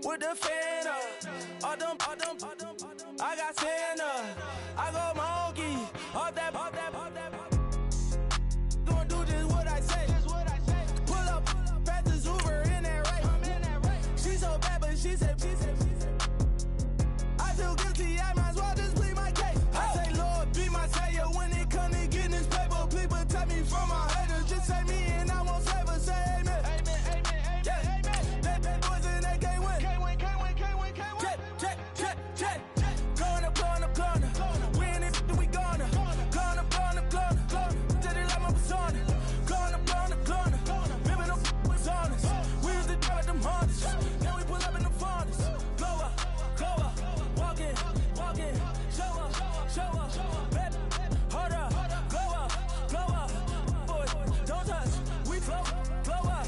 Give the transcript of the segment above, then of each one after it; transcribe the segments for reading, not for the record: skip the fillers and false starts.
with the fan up. All them, I got Santa. I go monkey, all that. Gonna do just what I say. Pull up, pass the Uber in that race. She so bad, but she said. I feel guilty, I might as well just plead my case. I say, Lord, be my savior when it comes to getting this paper. Please protect me from my haters. Just say me and I won't save her. Say amen. That boys in that can't win. Check. Going up. We in it, we gonna. Going up. Did it like my persona. Going up. Ripping them was honest. We used to drive at them Hondas. Now we pull up in the Fondas. Go up. Walking. Show up. Baby, hold up. Go up. Boy, don't touch. We flow. Go up.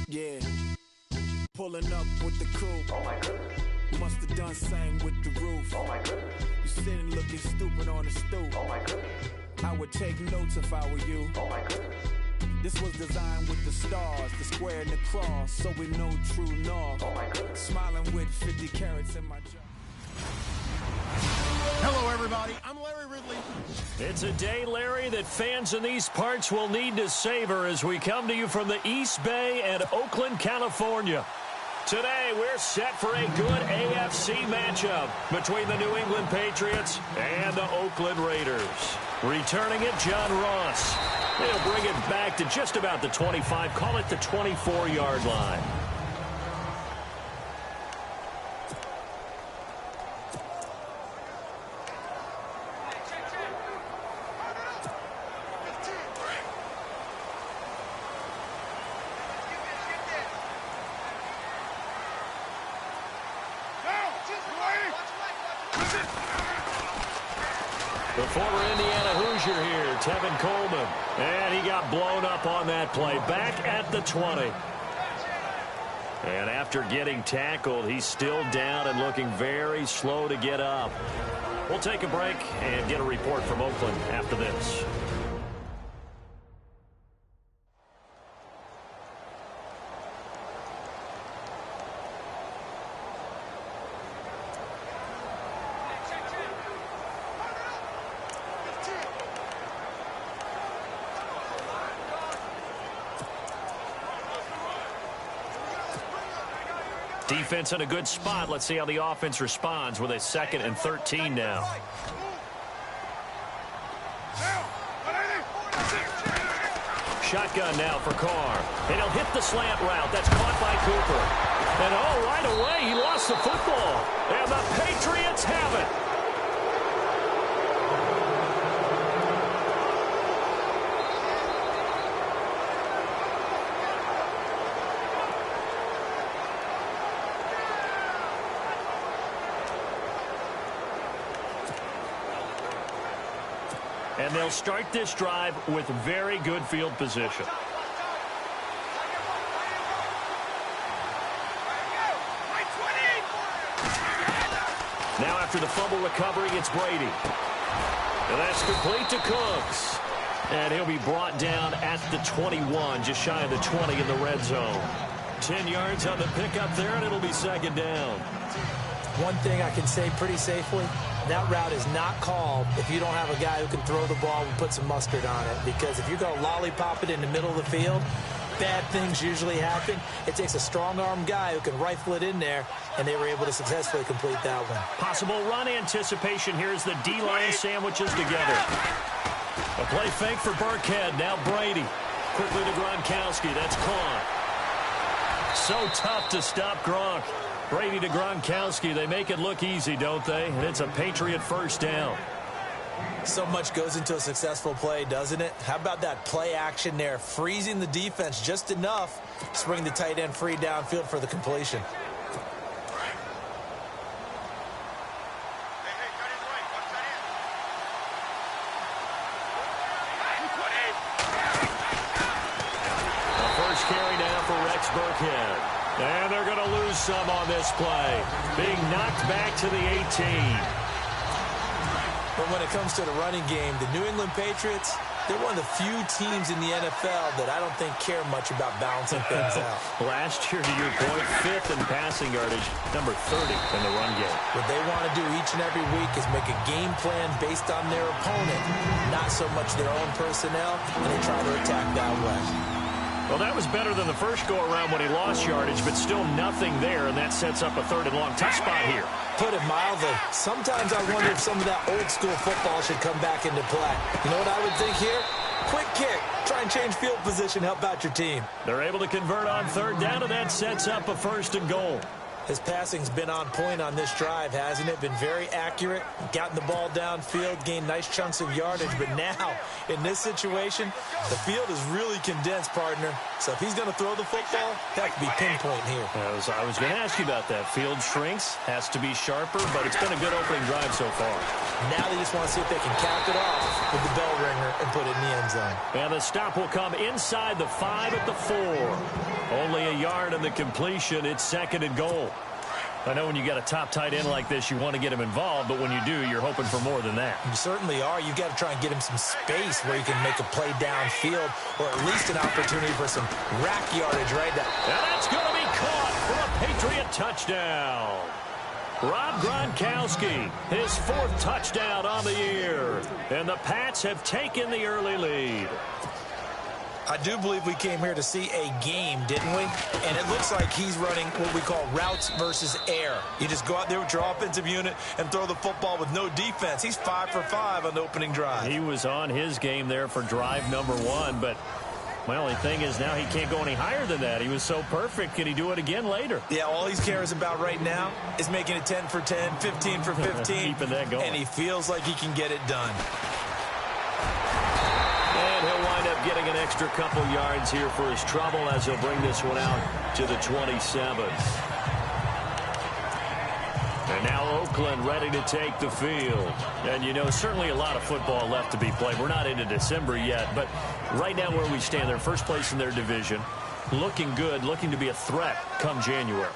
Yeah, pulling up with the coupe. Oh my goodness. Must have done same with the roof. Oh my goodness. You sitting looking stupid on the stoop. Oh my goodness. I would take notes if I were you. Oh my goodness. This was designed with the stars, the square and the cross, so we know true north. Oh my goodness. Smiling with 50 carats in my jaw. Hello, everybody. I'm Larry Ridley. It's a day, Larry, that fans in these parts will need to savor as we come to you from the East Bay and Oakland, California. Today, we're set for a good AFC matchup between the New England Patriots and the Oakland Raiders. Returning it, John Ross. He'll bring it back to just about the 25, call it the 24-yard line. The former Indiana Hoosier here, Tevin Coleman. And he got blown up on that play. Back at the 20. And after getting tackled, he's still down and looking very slow to get up. We'll take a break and get a report from Oakland after this. Defense in a good spot. Let's see how the offense responds with a 2nd and 13 now. Shotgun now for Carr. And he'll hit the slant route. That's caught by Cooper. And right away, he lost the football. And the Patriots have it. And they'll start this drive with very good field position. Now after the fumble recovery, it's Brady. And that's complete to Cooks. And he'll be brought down at the 21, just shy of the 20 in the red zone. 10 yards on the pickup there, and it'll be 2nd down. One thing I can say pretty safely, that route is not called if you don't have a guy who can throw the ball and put some mustard on it. Because if you're going to lollipop it in the middle of the field, bad things usually happen. It takes a strong-arm guy who can rifle it in there, and they were able to successfully complete that one. Possible run anticipation here as the D-line sandwiches together. A play fake for Burkhead. Now Brady. Quickly to Gronkowski. That's caught. So tough to stop Gronk. Brady to Gronkowski. They make it look easy, don't they? And it's a Patriot 1st down. So much goes into a successful play, doesn't it? How about that play action there? Freezing the defense just enough to bring the tight end free downfield for the completion. The first carry now for Rex Burkhead. And they're going to lose some on this play. Being knocked back to the 18. But when it comes to the running game, the New England Patriots, they're one of the few teams in the NFL that I don't think care much about balancing things out. Last year, to your point, 5th in passing yardage, number 30 in the run game. What they want to do each and every week is make a game plan based on their opponent, not so much their own personnel, and they try to attack that way. Well, that was better than the first go-around when he lost yardage, but still nothing there, and that sets up a 3rd and long. Tough spot here. Put it mildly, sometimes I wonder if some of that old-school football should come back into play. You know what I would think here? Quick kick. Try and change field position, help out your team. They're able to convert on 3rd down, and that sets up a 1st and goal. His passing's been on point on this drive, hasn't it? Been very accurate, gotten the ball downfield, gained nice chunks of yardage. But now, in this situation, the field is really condensed, partner. So if he's going to throw the football, that could be pinpoint here. I was going to ask you about that. Field shrinks, has to be sharper, but it's been a good opening drive so far. Now they just want to see if they can cap it off with the bell ringer and put it in the end zone. And the stop will come inside the 5 at the 4. Only a yard in the completion. It's 2nd and goal. I know when you got a top tight end like this, you want to get him involved, but when you do, you're hoping for more than that. You certainly are. You've got to try and get him some space where he can make a play downfield, or at least an opportunity for some rack yardage right now. And that's going to be caught for a Patriot touchdown. Rob Gronkowski, his 4th touchdown on the year. And the Pats have taken the early lead. I do believe we came here to see a game, didn't we? And it looks like he's running what we call routes versus air. You just go out there with your offensive unit and throw the football with no defense. He's 5 for 5 on the opening drive. He was on his game there for drive number 1, but my only thing is now he can't go any higher than that. He was so perfect. Can he do it again later? Yeah, all he cares about right now is making it 10 for 10, 15 for 15. Keeping that going. And he feels like he can get it done. And he'll wind up getting an extra couple yards here for his trouble as he'll bring this one out to the 27. And now Oakland ready to take the field. And, you know, certainly a lot of football left to be played. We're not into December yet, but right now where we stand, they're first place in their division. Looking good, looking to be a threat come January.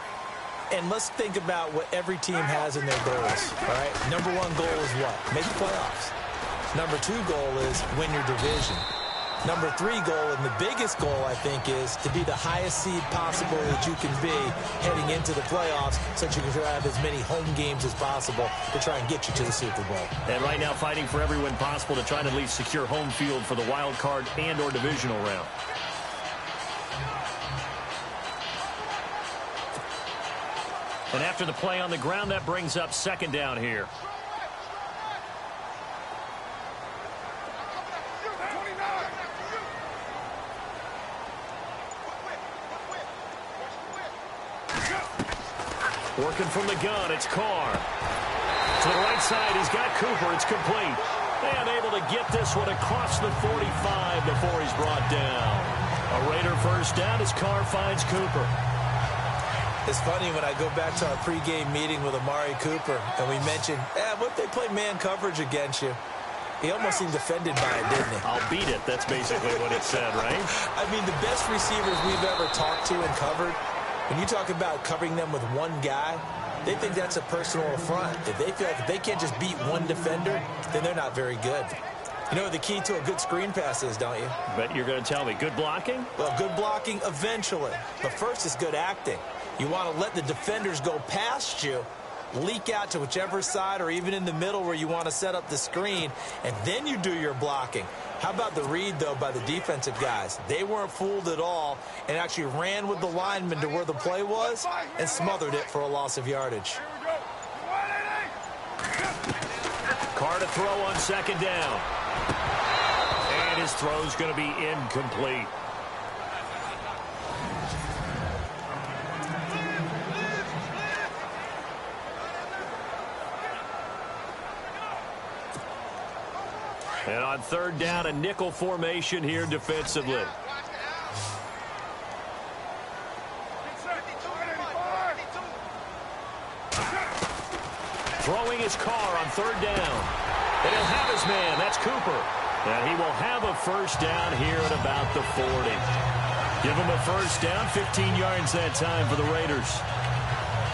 And let's think about what every team has in their goals, all right? Number 1 goal is what? Make the playoffs. Number 2 goal is win your division. Number 3 goal, and the biggest goal, I think, is to be the highest seed possible that you can be heading into the playoffs so that you can have as many home games as possible to try and get you to the Super Bowl. And right now fighting for every win possible to try to at least secure home field for the wild card and or divisional round. And after the play on the ground, that brings up 2nd down here. Working from the gun, it's Carr. To the right side, he's got Cooper. It's complete. And able to get this one across the 45 before he's brought down. A Raider first down as Carr finds Cooper. It's funny when I go back to our pregame meeting with Amari Cooper, and we mentioned, what if they play man coverage against you? He almost seemed offended by it, didn't he? I'll beat it. That's basically what it said, right? I mean, the best receivers we've ever talked to and covered, when you talk about covering them with one guy, they think that's a personal affront. If they feel like if they can't just beat one defender, then they're not very good. You know what the key to a good screen pass is, don't you? But you're going to tell me, good blocking? Well, good blocking eventually. But first is good acting. You want to let the defenders go past you, leak out to whichever side or even in the middle where you want to set up the screen, and then you do your blocking. How about the read, though, by the defensive guys? They weren't fooled at all and actually ran with the lineman to where the play was and smothered it for a loss of yardage. Carr to throw on 2nd down. And his throw's going to be incomplete. And on 3rd down, a nickel formation here defensively. Throwing his Carr on 3rd down. And he'll have his man. That's Cooper. And he will have a first down here at about the 40. Give him a first down, 15 yards that time for the Raiders.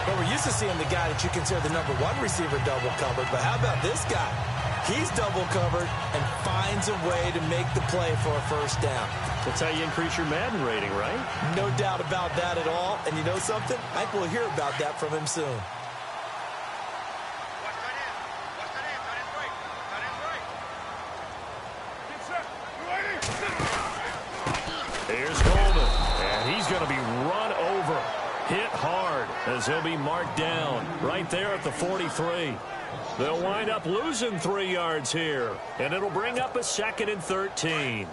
Well, we're used to seeing the guy that you consider the number one receiver double covered, but how about this guy? He's double covered and finds a way to make the play for a first down. That's how you increase your Madden rating, right? No doubt about that at all. And you know something? I think we'll hear about that from him soon. Here's Coleman, and he's going to be run over. Hit hard as he'll be marked down right there at the 43. They'll wind up losing 3 yards here, and it'll bring up a 2nd and 13.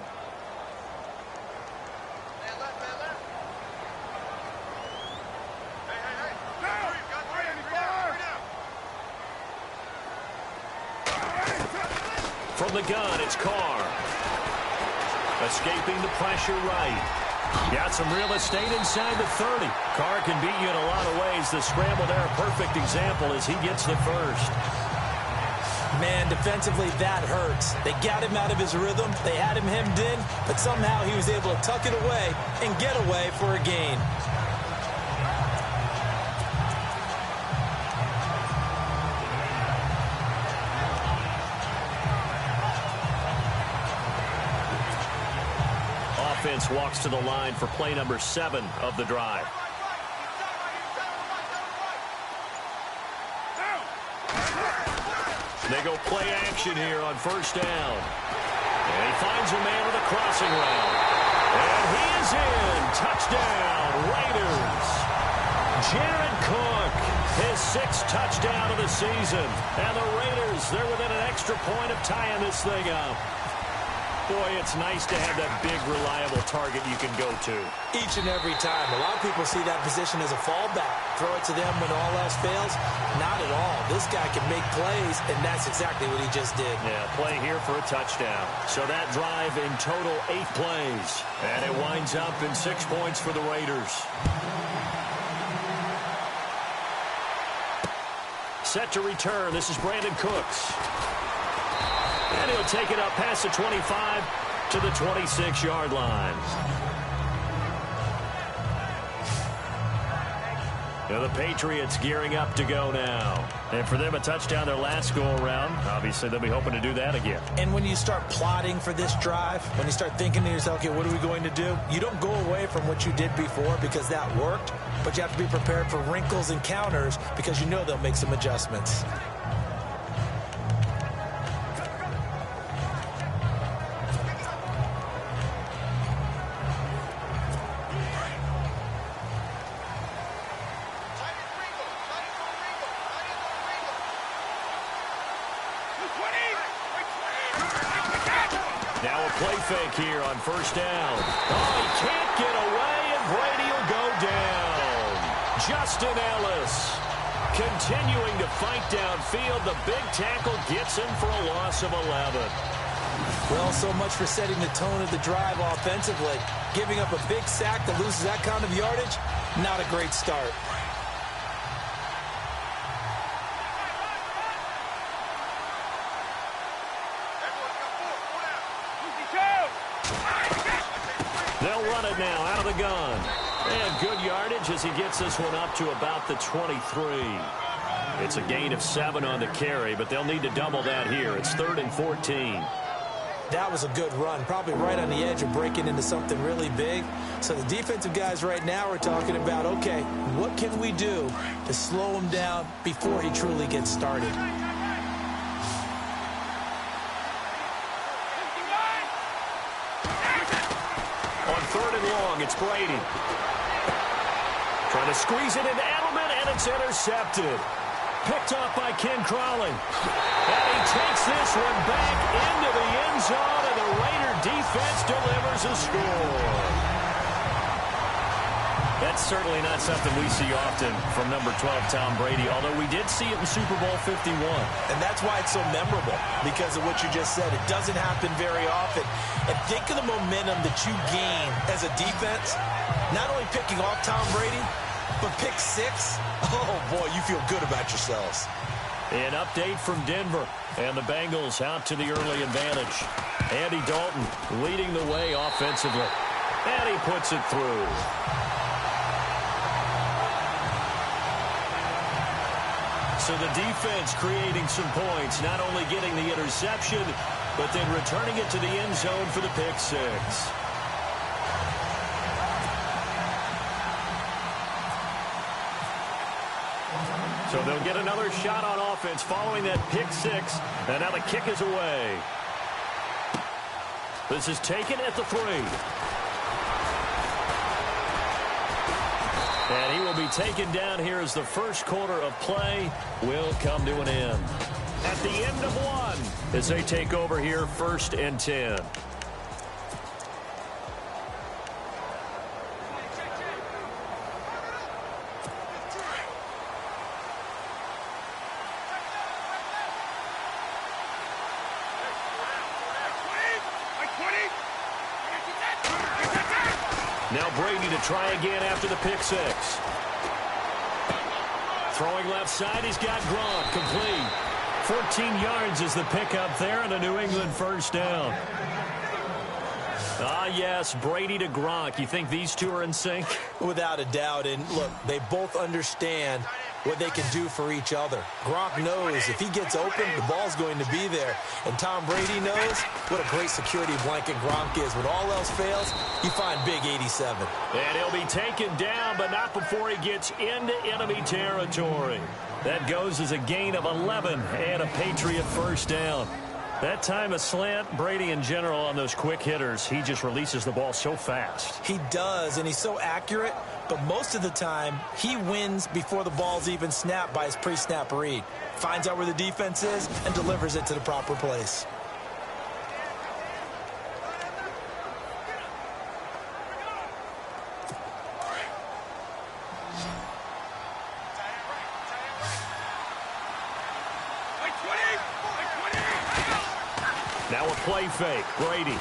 From the gun, it's Carr. Escaping the pressure right. Got some real estate inside the 30. Carr can beat you in a lot of ways. The scramble there, a perfect example as he gets the first. Man, defensively, that hurts. They got him out of his rhythm. They had him hemmed in, but somehow he was able to tuck it away and get away for a gain. Offense walks to the line for play number 7 of the drive. They go play action here on first down. And he finds a man with a crossing route. And he is in. Touchdown, Raiders. Jared Cook, his 6th touchdown of the season. And the Raiders, they're within an extra point of tying this thing up. Boy, it's nice to have that big, reliable target you can go to. Each and every time. A lot of people see that position as a fallback. Throw it to them when all else fails. Not at all. This guy can make plays, and that's exactly what he just did. Yeah, play here for a touchdown. So that drive in total 8 plays. And it winds up in 6 points for the Raiders. Set to return. This is Brandon Cooks. And he'll take it up past the 25 to the 26-yard line. Now the Patriots gearing up to go now. And for them, a touchdown their last go-around. Obviously, they'll be hoping to do that again. And when you start plotting for this drive, when you start thinking to yourself, okay, what are we going to do? You don't go away from what you did before because that worked. But you have to be prepared for wrinkles and counters because you know they'll make some adjustments. Now a play fake here on first down. Oh, he can't get away, and Brady will go down. Justin Ellis continuing to fight downfield. The big tackle gets him for a loss of 11. Well, so much for setting the tone of the drive offensively. Giving up a big sack that loses that kind of yardage, not a great start. They'll run it now out of the gun. And good yardage as he gets this one up to about the 23. It's a gain of 7 on the carry, but they'll need to double that here. It's 3rd and 14. That was a good run, probably right on the edge of breaking into something really big. So the defensive guys right now are talking about, okay, what can we do to slow him down before he truly gets started? On 3rd and long, it's Brady. Trying to squeeze it into Edelman, and it's intercepted. Picked off by Ken Crawley. And he takes this one back into the end zone, and the Raider defense delivers a score. That's certainly not something we see often from number 12, Tom Brady, although we did see it in Super Bowl 51. And that's why it's so memorable, because of what you just said. It doesn't happen very often. And think of the momentum that you gain as a defense, not only picking off Tom Brady, but pick 6. Oh, boy, you feel good about yourselves. An update from Denver, and the Bengals out to the early advantage. Andy Dalton leading the way offensively. And he puts it through. So the defense creating some points, not only getting the interception, but then returning it to the end zone for the pick six. So they'll get another shot on offense following that pick six. And now the kick is away. This is taken at the 3. And he will be taken down here as the first quarter of play will come to an end. At the end of 1 as they take over here, 1st and 10. Now Brady to try again after the pick six. Throwing left side, he's got Gronk, complete. 14 yards is the pickup there, and a New England first down. Ah, yes, Brady to Gronk. You think these two are in sync? Without a doubt. And look, they both understand what they can do for each other. Gronk knows if he gets open, the ball's going to be there. And Tom Brady knows what a great security blanket Gronk is. When all else fails, you find big 87. And he'll be taken down, but not before he gets into enemy territory. That goes as a gain of 11 and a Patriot first down. That time a slant, Brady in general on those quick hitters, he just releases the ball so fast. He does, and he's so accurate, but most of the time he wins before the ball's even snapped by his pre-snap read. Finds out where the defense is and delivers it to the proper place. Now a play fake, Brady.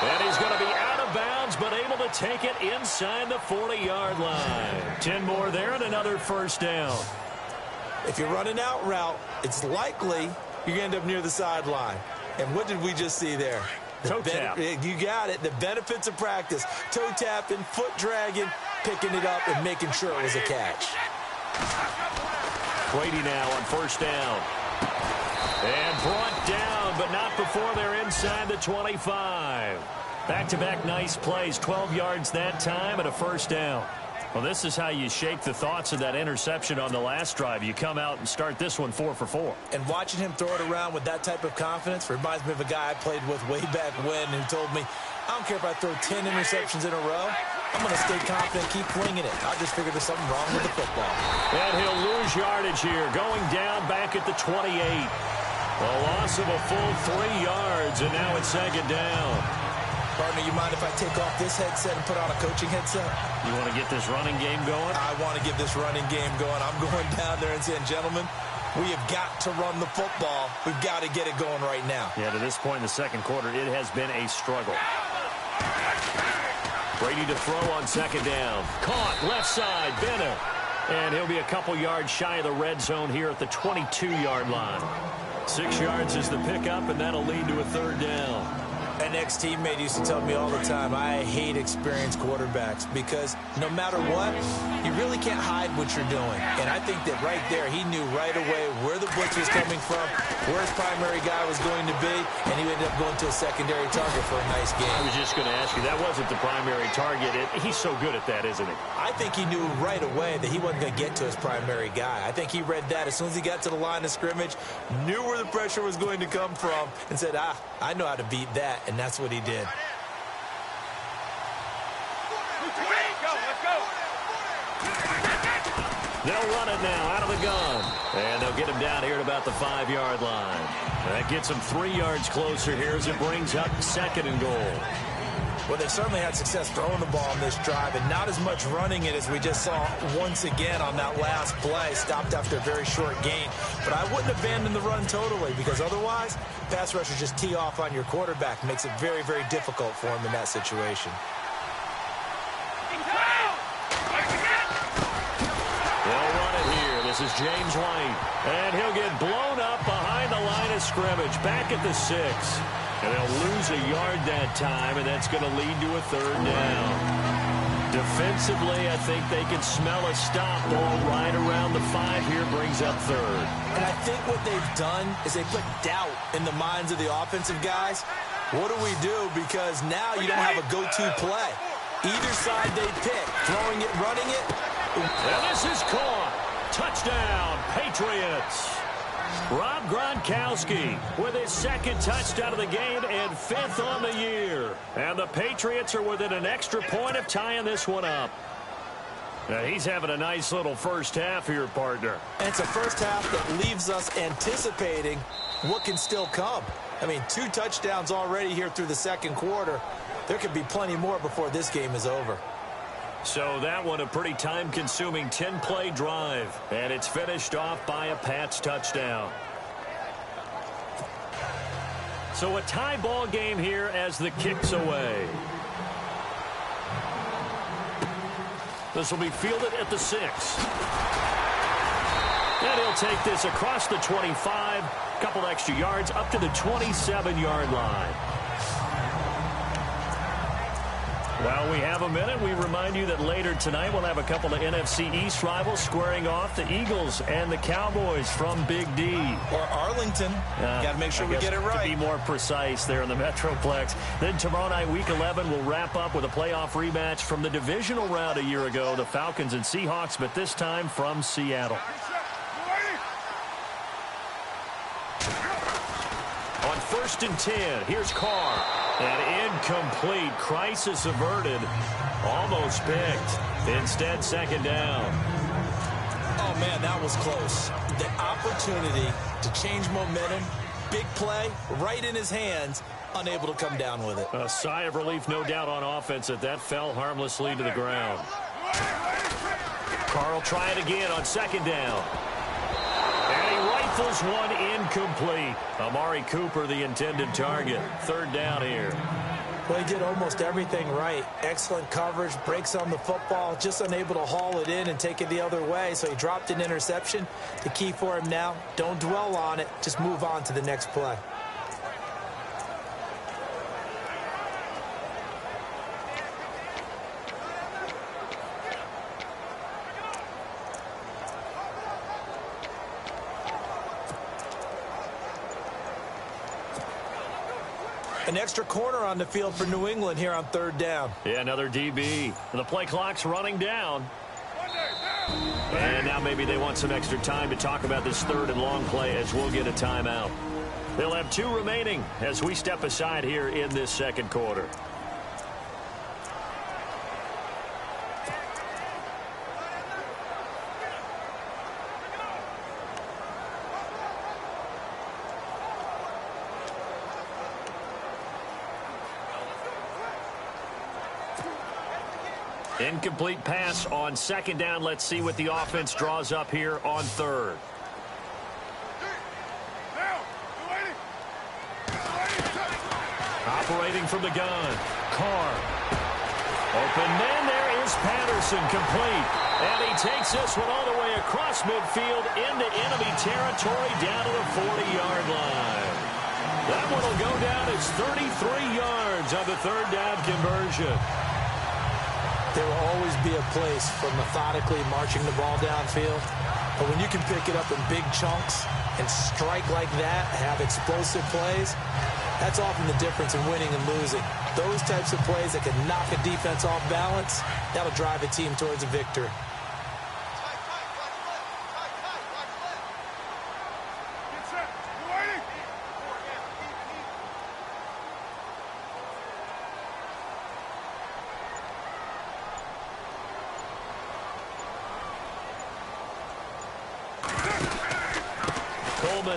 And he's going to be out of bounds, but able to take it inside the 40-yard line. 10 more there and another first down. If you run an out route, it's likely you're going to end up near the sideline. And what did we just see there? Toe tap. You got it. The benefits of practice. Toe tapping, foot dragging, picking it up, and making sure it was a catch. Brady now on first down. And brought down, but not before they're inside the 25. Back-to-back nice plays, 12 yards that time and a first down. Well, this is how you shake the thoughts of that interception on the last drive. You come out and start this one 4 for 4. And watching him throw it around with that type of confidence reminds me of a guy I played with way back when who told me, I don't care if I throw 10 interceptions in a row. I'm going to stay confident, keep flinging it. I just figured there's something wrong with the football. And he'll lose yardage here, going down back at the 28. A loss of a full 3 yards, and now it's second down. Partner, you mind if I take off this headset and put on a coaching headset? You want to get this running game going? I want to get this running game going. I'm going down there and saying, gentlemen, we have got to run the football. We've got to get it going right now. Yeah, to this point in the second quarter, it has been a struggle. Brady to throw on second down. Caught, left side, Bennett. And he'll be a couple yards shy of the red zone here at the 22-yard line. 6 yards is the pickup, and that'll lead to a third down. An ex-teammate used to tell me all the time, I hate experienced quarterbacks because no matter what, you really can't hide what you're doing. And I think that right there, he knew right away where the blitz was coming from, where his primary guy was going to be, and he ended up going to a secondary target for a nice game. I was just going to ask you, that wasn't the primary target. He's so good at that, isn't he? I think he knew right away that he wasn't going to get to his primary guy. I think he read that as soon as he got to the line of scrimmage, knew where the pressure was going to come from, and said, I know how to beat that. And that's what he did. They'll run it now out of the gun. And they'll get him down here at about the 5-yard line. That gets him 3 yards closer here as it brings up second and goal. Well, they certainly had success throwing the ball on this drive and not as much running it as we just saw once again on that last play. Stopped after a very short gain. But I wouldn't abandon the run totally because otherwise, pass rushers just tee off on your quarterback. Makes it very, very difficult for him in that situation. They'll run it here. This is James White. And he'll get blown up behind the line of scrimmage. Back at the 6. And they'll lose a yard that time, and that's going to lead to a third down. Defensively, I think they can smell a stop. Ball right around the 5 here, brings up third. And I think what they've done is they put doubt in the minds of the offensive guys. What do we do? Because now you don't have a go-to play. Either side they pick, throwing it, running it. And this is caught. Touchdown, Patriots. Rob Gronkowski with his second touchdown of the game and 5th on the year. And the Patriots are within an extra point of tying this one up. Now he's having a nice little first half here, partner. And it's a first half that leaves us anticipating what can still come. I mean, 2 touchdowns already here through the second quarter. There could be plenty more before this game is over. So that one a pretty time-consuming 10-play drive. And it's finished off by a Pats touchdown. So a tie ball game here as the kick's away. This will be fielded at the 6. And he'll take this across the 25. Couple extra yards up to the 27-yard line. While we have a minute, we remind you that later tonight we'll have a couple of NFC East rivals squaring off, the Eagles and the Cowboys from Big D. Or Arlington. Got to make sure we get it right. To be more precise there in the Metroplex. Then tomorrow night, Week 11, we'll wrap up with a playoff rematch from the divisional round a year ago, the Falcons and Seahawks, but this time from Seattle. On 1st and 10, here's Carr. And incomplete. Crisis averted. Almost picked. Instead, second down. Oh, man, that was close. The opportunity to change momentum, big play, right in his hands, unable to come down with it. A sigh of relief, no doubt, on offense that fell harmlessly to the ground. Carr will try it again on second down. And he rifles one incomplete. Amari Cooper, the intended target. Third down here. Well, he did almost everything right. Excellent coverage, breaks on the football, just unable to haul it in and take it the other way. So he dropped an interception. The key for him now, don't dwell on it. Just move on to the next play. An extra corner on the field for New England here on third down. Yeah, another DB. The play clock's running down. And now maybe they want some extra time to talk about this third and long play as we'll get a timeout. They'll have 2 remaining as we step aside here in this second quarter. Incomplete pass on second down. Let's see what the offense draws up here on third. Operating from the gun. Carr. Open man, there is Patterson, complete. And he takes this one all the way across midfield into enemy territory down to the 40-yard line. That one will go down as 33 yards on the third down conversion. There will always be a place for methodically marching the ball downfield. But when you can pick it up in big chunks and strike like that, have explosive plays, that's often the difference in winning and losing. Those types of plays that can knock a defense off balance, that'll drive a team towards a victory.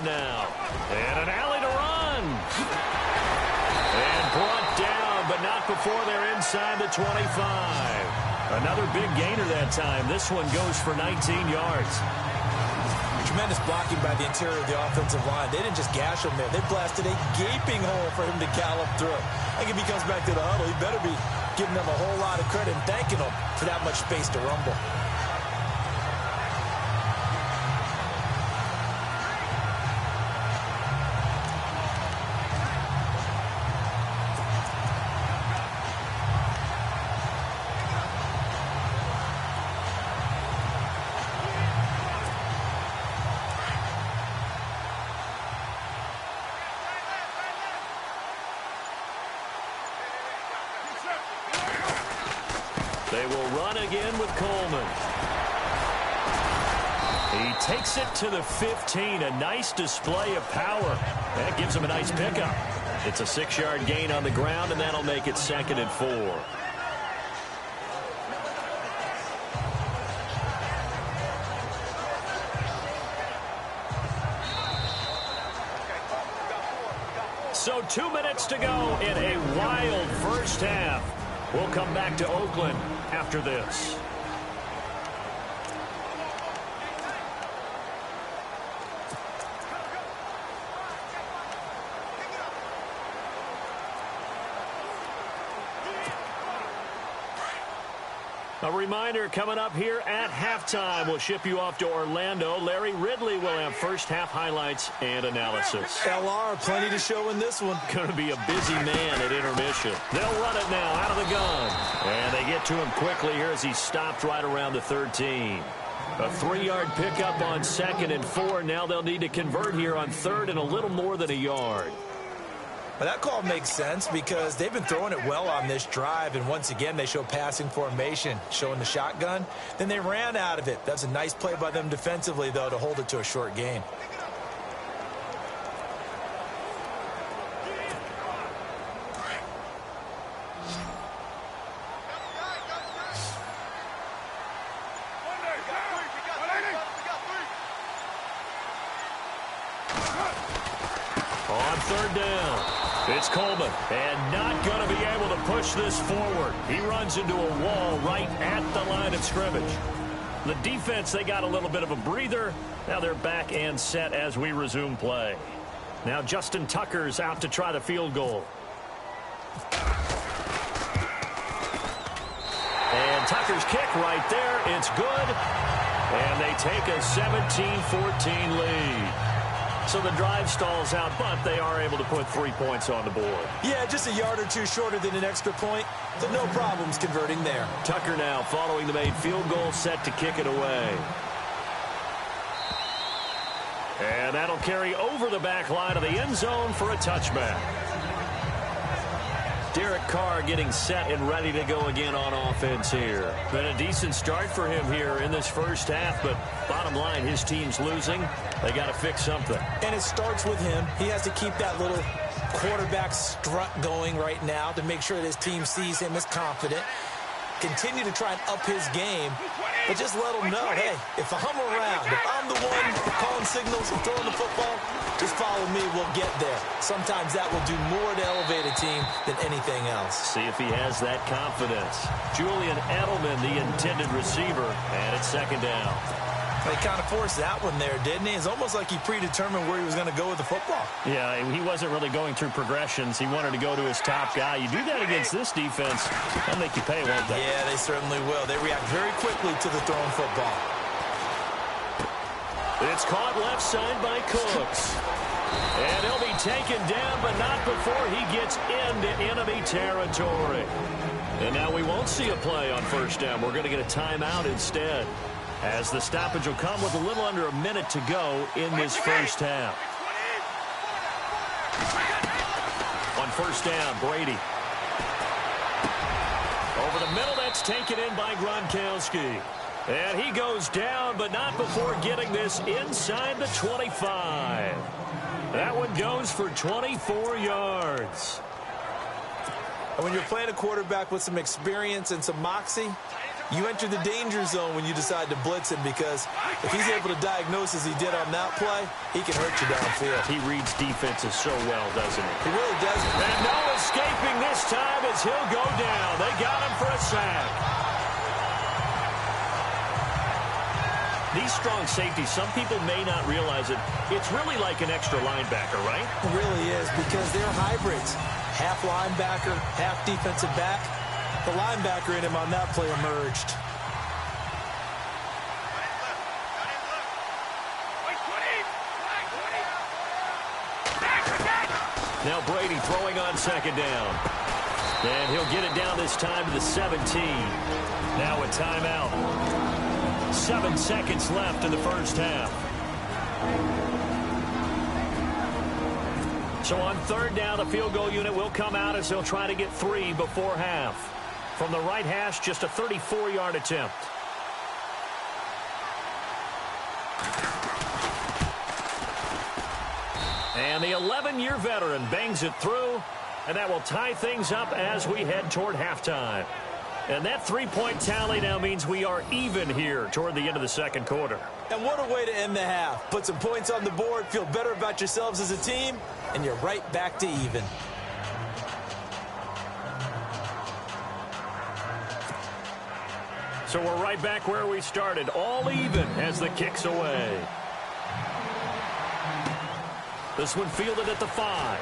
Now, and an alley to run. And brought down, but not before they're inside the 25. Another big gainer that time. This one goes for 19 yards. Tremendous blocking by the interior of the offensive line. They didn't just gash him there. They blasted a gaping hole for him to gallop through. I think if he comes back to the huddle, he better be giving them a whole lot of credit and thanking them for that much space to rumble. They will run again with Coleman. He takes it to the 15. A nice display of power. That gives him a nice pickup. It's a 6-yard gain on the ground, and that'll make it 2nd and 4. So 2 minutes to go in a wild first half. We'll come back to Oakland after this. A reminder, coming up here at halftime, we'll ship you off to Orlando. Larry Ridley will have first half highlights and analysis. LR, plenty to show in this one. Going to be a busy man at intermission. They'll run it now out of the gun. And they get to him quickly here as he stopped right around the 13. A 3-yard pickup on 2nd and 4. Now they'll need to convert here on 3rd and a little more than a yard. Well, that call makes sense because they've been throwing it well on this drive, and once again they show passing formation, showing the shotgun. Then they ran out of it. That's a nice play by them defensively, though, to hold it to a short gain. On 3rd down. It's Coleman, and not going to be able to push this forward. He runs into a wall right at the line of scrimmage. The defense, they got a little bit of a breather. Now they're back and set as we resume play. Now Justin Tucker's out to try the field goal. And Tucker's kick right there. It's good. And they take a 17-14 lead. So the drive stalls out, but they are able to put 3 points on the board. Yeah, just a yard or two shorter than an extra point, so no problems converting there. Tucker now following the made field goal, set to kick it away. And that'll carry over the back line of the end zone for a touchback. Derek Carr getting set and ready to go again on offense here. Been a decent start for him here in this first half, but bottom line, his team's losing. They got to fix something. And it starts with him. He has to keep that little quarterback strut going right now to make sure that his team sees him as confident. Continue to try and up his game, but just let him know, hey, if I'm around, if I'm the one calling signals and throwing the football, just follow me, we'll get there. Sometimes that will do more to elevate a team than anything else. See if he has that confidence. Julian Edelman, the intended receiver, and it's 2nd down. They kind of forced that one there, didn't he? It's almost like he predetermined where he was going to go with the football. Yeah, he wasn't really going through progressions. He wanted to go to his top guy. You do that against this defense, they'll make you pay, won't they? Yeah, they certainly will. They react very quickly to the thrown football. It's caught left side by Cooks. And he'll be taken down, but not before he gets into enemy territory. And now we won't see a play on 1st down. We're going to get a timeout instead, as the stoppage will come with a little under a minute to go in this first half. On 1st down, Brady. Over the middle, that's taken in by Gronkowski. And he goes down, but not before getting this inside the 25. That one goes for 24 yards. And when you're playing a quarterback with some experience and some moxie, you enter the danger zone when you decide to blitz him, because if he's able to diagnose as he did on that play, he can hurt you downfield. He reads defenses so well, doesn't he? He really does. And no escaping this time as he'll go down. They got him for a sack. These strong safeties, some people may not realize it. It's really like an extra linebacker, right? It really is, because they're hybrids. Half linebacker, half defensive back. The linebacker in him on that play emerged. Now Brady throwing on 2nd down. And he'll get it down this time to the 17. Now a timeout. 7 seconds left in the first half. So on 3rd down, the field goal unit will come out as he'll try to get 3 before half. From the right hash, just a 34-yard attempt. And the 11-year veteran bangs it through, and that will tie things up as we head toward halftime. And that three-point tally now means we are even here toward the end of the second quarter. And what a way to end the half. Put some points on the board, feel better about yourselves as a team, and you're right back to even. So we're right back where we started, all even as the kick's away. This one fielded at the 5.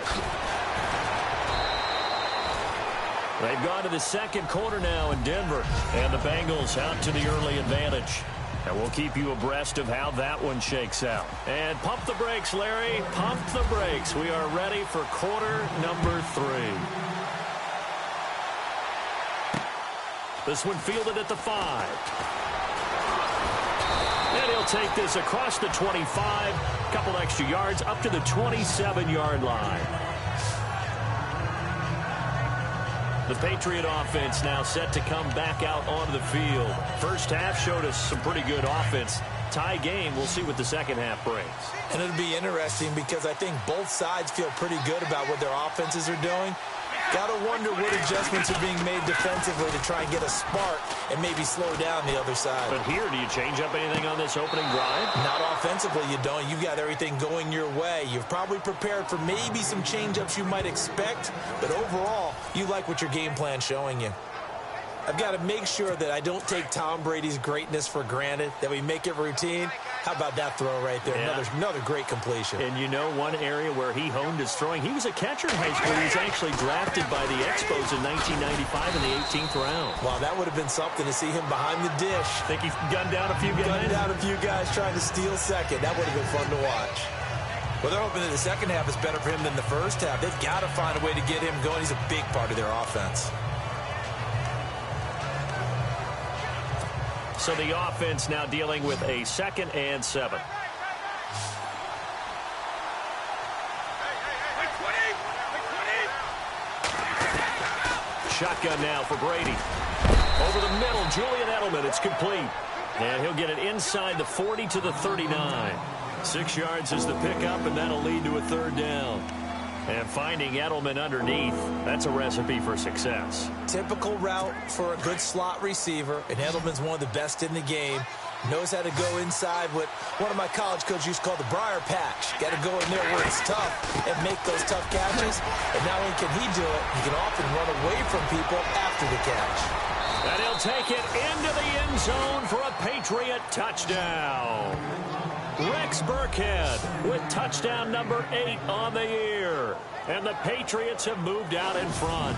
They've gone to the second quarter now in Denver, and the Bengals out to the early advantage. And we'll keep you abreast of how that one shakes out. And pump the brakes, Larry. Pump the brakes. We are ready for quarter number 3. This one fielded at the 5. And he'll take this across the 25. Couple extra yards up to the 27-yard line. The Patriot offense now set to come back out onto the field. First half showed us some pretty good offense. Tie game, we'll see what the second half brings. And it'll be interesting because I think both sides feel pretty good about what their offenses are doing. Got to wonder what adjustments are being made defensively to try and get a spark and maybe slow down the other side. But here, do you change up anything on this opening drive? Not offensively, you don't. You've got everything going your way. You've probably prepared for maybe some change-ups you might expect, but overall, you like what your game plan's showing you. I've got to make sure that I don't take Tom Brady's greatness for granted, that we make it routine. How about that throw right there? Yeah. Another great completion. And you know one area where he honed his throwing? He was a catcher in high school. He was actually drafted by the Expos in 1995 in the 18th round. Wow, that would have been something to see him behind the dish. Think he gunned down a few guys? Gunned down a few guys trying to steal second. That would have been fun to watch. Well, they're hoping that the second half is better for him than the first half. They've got to find a way to get him going. He's a big part of their offense. So the offense now dealing with a 2nd and 7. Shotgun now for Brady. Over the middle, Julian Edelman. It's complete. And he'll get it inside the 40 to the 39. 6 yards is the pickup, and that'll lead to a 3rd down. And finding Edelman underneath, that's a recipe for success. Typical route for a good slot receiver, and Edelman's one of the best in the game. Knows how to go inside what one of my college coaches used to call the briar patch. Got to go in there where it's tough and make those tough catches. And not only can he do it, he can often run away from people after the catch. And he'll take it into the end zone for a Patriot touchdown. Rex Burkhead with touchdown number 8 on the year. And the Patriots have moved out in front.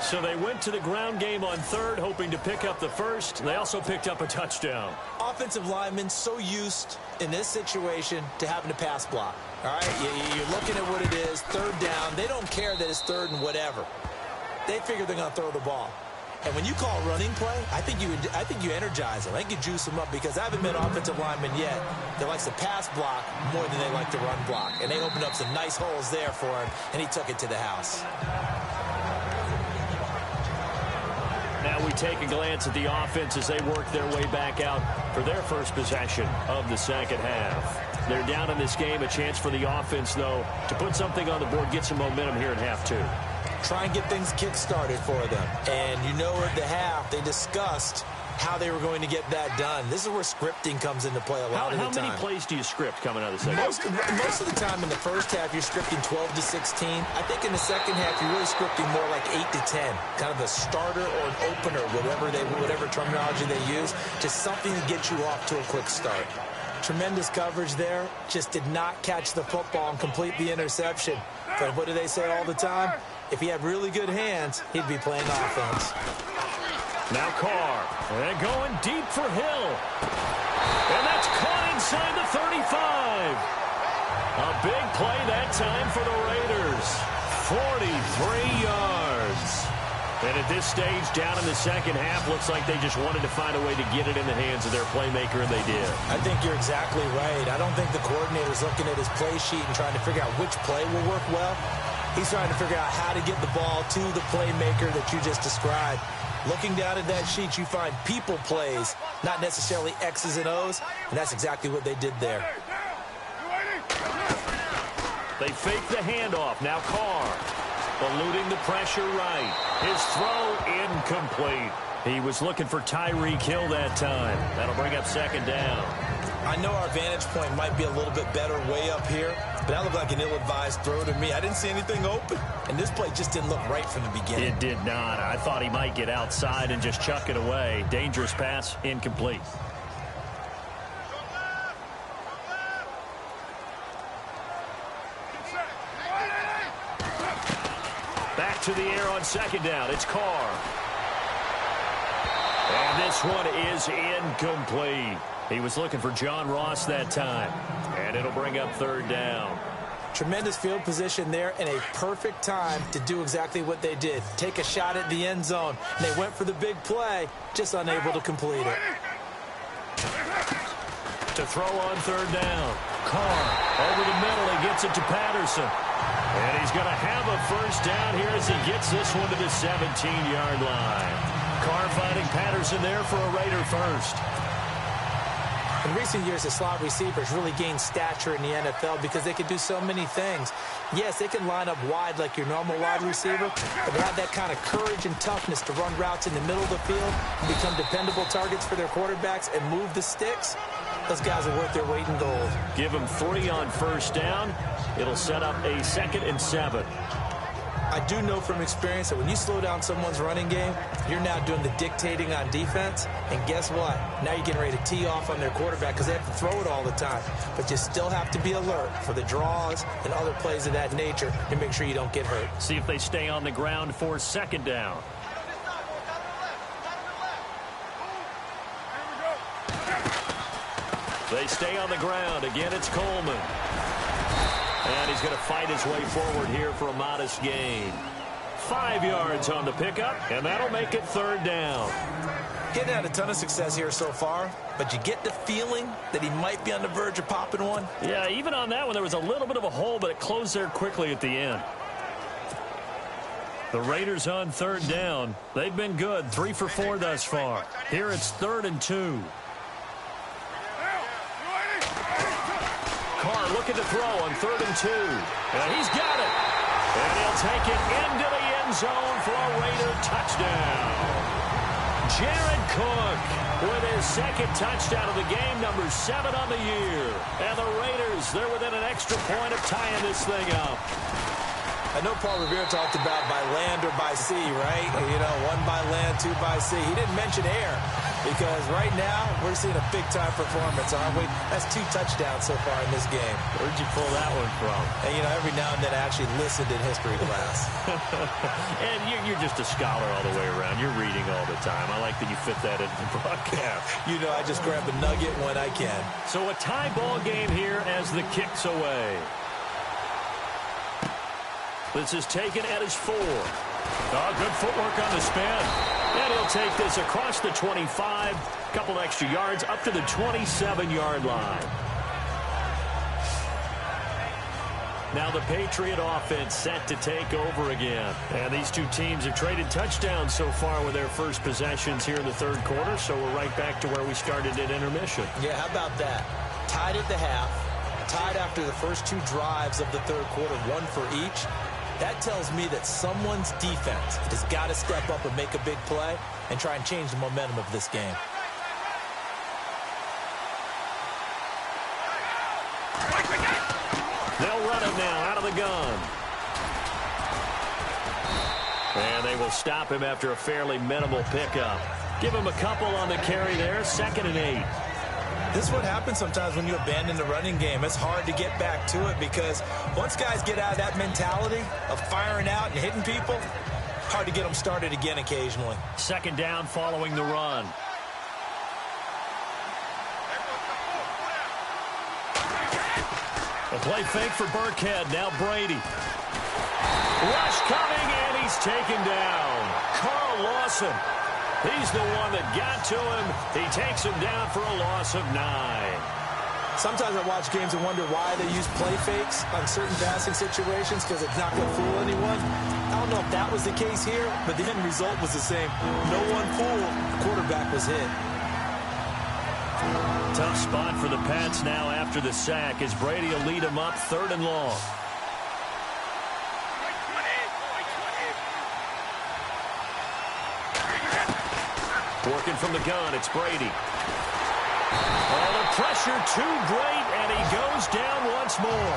So they went to the ground game on 3rd, hoping to pick up the 1st. They also picked up a touchdown. Offensive linemen so used in this situation to having to pass block. All right, you're looking at what it is, 3rd down. They don't care that it's 3rd and whatever. They figure they're going to throw the ball. And when you call a running play, I think you energize them. I think you juice them up because I haven't met offensive linemen yet that likes to pass block more than they like to run block. And they opened up some nice holes there for him, and he took it to the house. Now we take a glance at the offense as they work their way back out for their first possession of the second half. They're down in this game. A chance for the offense, though, to put something on the board, get some momentum here in half 2. Try and get things kick-started for them. And you know at the half, they discussed how they were going to get that done. This is where scripting comes into play a lot of the time. How many plays do you script coming out of the second half? Most of the time in the first half, you're scripting 12 to 16. I think in the second half, you're really scripting more like 8 to 10. Kind of a starter or an opener, whatever terminology they use. Just something to get you off to a quick start. Tremendous coverage there. Just did not catch the football and complete the interception. But what do they say all the time? If he had really good hands, he'd be playing offense. Now Carr. And going deep for Hill. And that's caught inside the 35. A big play that time for the Raiders. 43 yards. And at this stage, down in the second half, looks like they just wanted to find a way to get it in the hands of their playmaker, and they did. I think you're exactly right. I don't think the coordinator's looking at his play sheet and trying to figure out which play will work well. He's trying to figure out how to get the ball to the playmaker that you just described. Looking down at that sheet, you find people plays, not necessarily X's and O's, and that's exactly what they did there. They fake the handoff. Now Carr eluding the pressure right. His throw incomplete. He was looking for Tyreek Hill that time. That'll bring up second down. I know our vantage point might be a little bit better way up here, but that looked like an ill-advised throw to me. I didn't see anything open, and this play just didn't look right from the beginning. It did not. I thought he might get outside and just chuck it away. Dangerous pass, incomplete. Back to the air on second down. It's Carr. And this one is incomplete. He was looking for John Ross that time. And it'll bring up third down. Tremendous field position there and a perfect time to do exactly what they did. Take a shot at the end zone. And they went for the big play, just unable to complete it. To throw on third down. Carr over the middle. He gets it to Patterson. And he's going to have a first down here as he gets this one to the 17-yard line. Carr finding Patterson there for a Raider first. In recent years, the slot receivers really gained stature in the NFL because they can do so many things. Yes, they can line up wide like your normal wide receiver, but they have that kind of courage and toughness to run routes in the middle of the field and become dependable targets for their quarterbacks and move the sticks. Those guys are worth their weight in gold. Give them 3 on first down. It'll set up a 2nd and 7. I do know from experience that when you slow down someone's running game, you're now doing the dictating on defense. And guess what? Now you're getting ready to tee off on their quarterback because they have to throw it all the time. But you still have to be alert for the draws and other plays of that nature and make sure you don't get hurt. See if they stay on the ground for second down. They stay on the ground. Again, it's Coleman. And he's going to fight his way forward here for a modest gain. 5 yards on the pickup, and that'll make it third down. Getting had a ton of success here so far, but you get the feeling that he might be on the verge of popping one. Yeah, even on that one, there was a little bit of a hole, but it closed there quickly at the end. The Raiders on third down. They've been good, 3 for 4 thus far. Here it's 3rd and 2. Carr looking to throw on 3rd and 2. And he's got it. And he'll take it into the end zone for a Raider touchdown. Jared Cook with his 2nd touchdown of the game, number 7 on the year. And the Raiders, they're within an extra point of tying this thing up. I know Paul Revere talked about by land or by sea, right? You know, 1 by land, 2 by sea. He didn't mention air because right now we're seeing a big-time performance, aren't we? That's 2 touchdowns so far in this game. Where'd you pull that one from? And, you know, every now and then I actually listened in history class. And you're just a scholar all the way around. You're reading all the time. I like that you fit that into the broadcast. You know, I just grab a nugget when I can. So a tie ball game here as the kick's away. This is taken at his 4. Oh, good footwork on the spin. And he'll take this across the 25, couple extra yards up to the 27-yard line. Now the Patriot offense set to take over again. And these two teams have traded touchdowns so far with their first possessions here in the 3rd quarter, so we're right back to where we started at intermission. Yeah, how about that? Tied at the half, tied after the first 2 drives of the 3rd quarter, 1 for each. That tells me that someone's defense has got to step up and make a big play and try and change the momentum of this game. They'll run it now out of the gun. And they will stop him after a fairly minimal pickup. Give him a couple on the carry there, 2nd and 8. This is what happens sometimes when you abandon the running game. It's hard to get back to it because once guys get out of that mentality of firing out and hitting people, hard to get them started again occasionally. 2nd down following the run. A play fake for Burkhead. Now Brady. Rush coming, and he's taken down. Carl Lawson. He's the one that got to him. He takes him down for a loss of 9. Sometimes I watch games and wonder why they use play fakes on certain passing situations because it's not going to fool anyone. I don't know if that was the case here, but the end result was the same. No one fooled. The quarterback was hit. Tough spot for the Pats now after the sack as Brady will lead them up 3rd and long. Working from the gun, it's Brady. Oh, the pressure too great, and he goes down once more.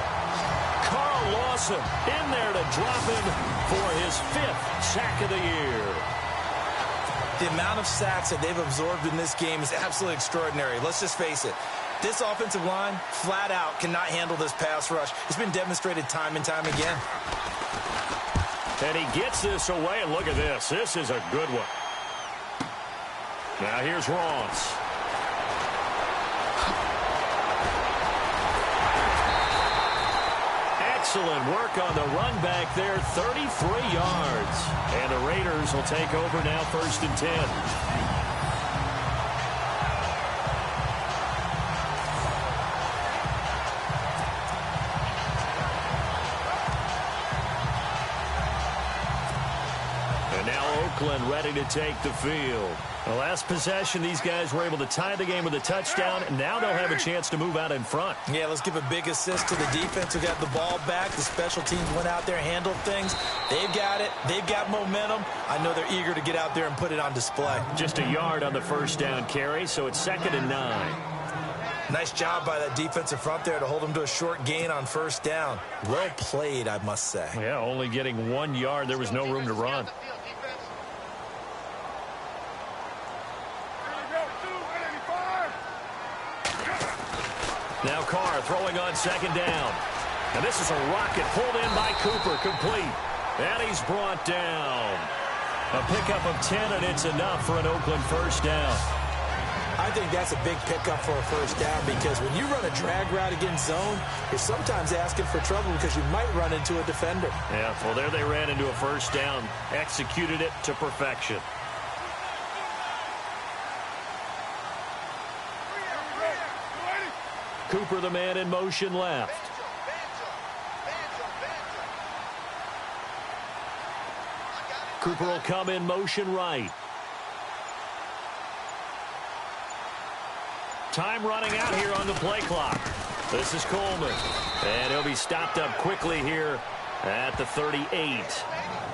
Carl Lawson in there to drop him for his 5th sack of the year. The amount of sacks that they've absorbed in this game is absolutely extraordinary. Let's just face it. This offensive line, flat out, cannot handle this pass rush. It's been demonstrated time and time again. And he gets this away, and look at this. This is a good one. Now here's Ross. Excellent work on the run back there, 33 yards. And the Raiders will take over now 1st and 10. Oakland ready to take the field. The last possession, these guys were able to tie the game with a touchdown, and now they'll have a chance to move out in front. Yeah, let's give a big assist to the defense who got the ball back. The special teams went out there, handled things. They've got it. They've got momentum. I know they're eager to get out there and put it on display. Just a yard on the 1st down carry, so it's 2nd and 9. Nice job by that defensive front there to hold them to a short gain on 1st down. Well played, I must say. Yeah, only getting 1 yard. There was no room to run. Now Carr throwing on 2nd down. And this is a rocket pulled in by Cooper, complete. And he's brought down. A pickup of 10, and it's enough for an Oakland 1st down. I think that's a big pickup for a 1st down because when you run a drag route against zone, you're sometimes asking for trouble because you might run into a defender. Yeah, well, there they ran into a 1st down. Executed it to perfection. Cooper, the man in motion left. Cooper will come in motion right. Time running out here on the play clock. This is Coleman. And he'll be stopped up quickly here at the 38.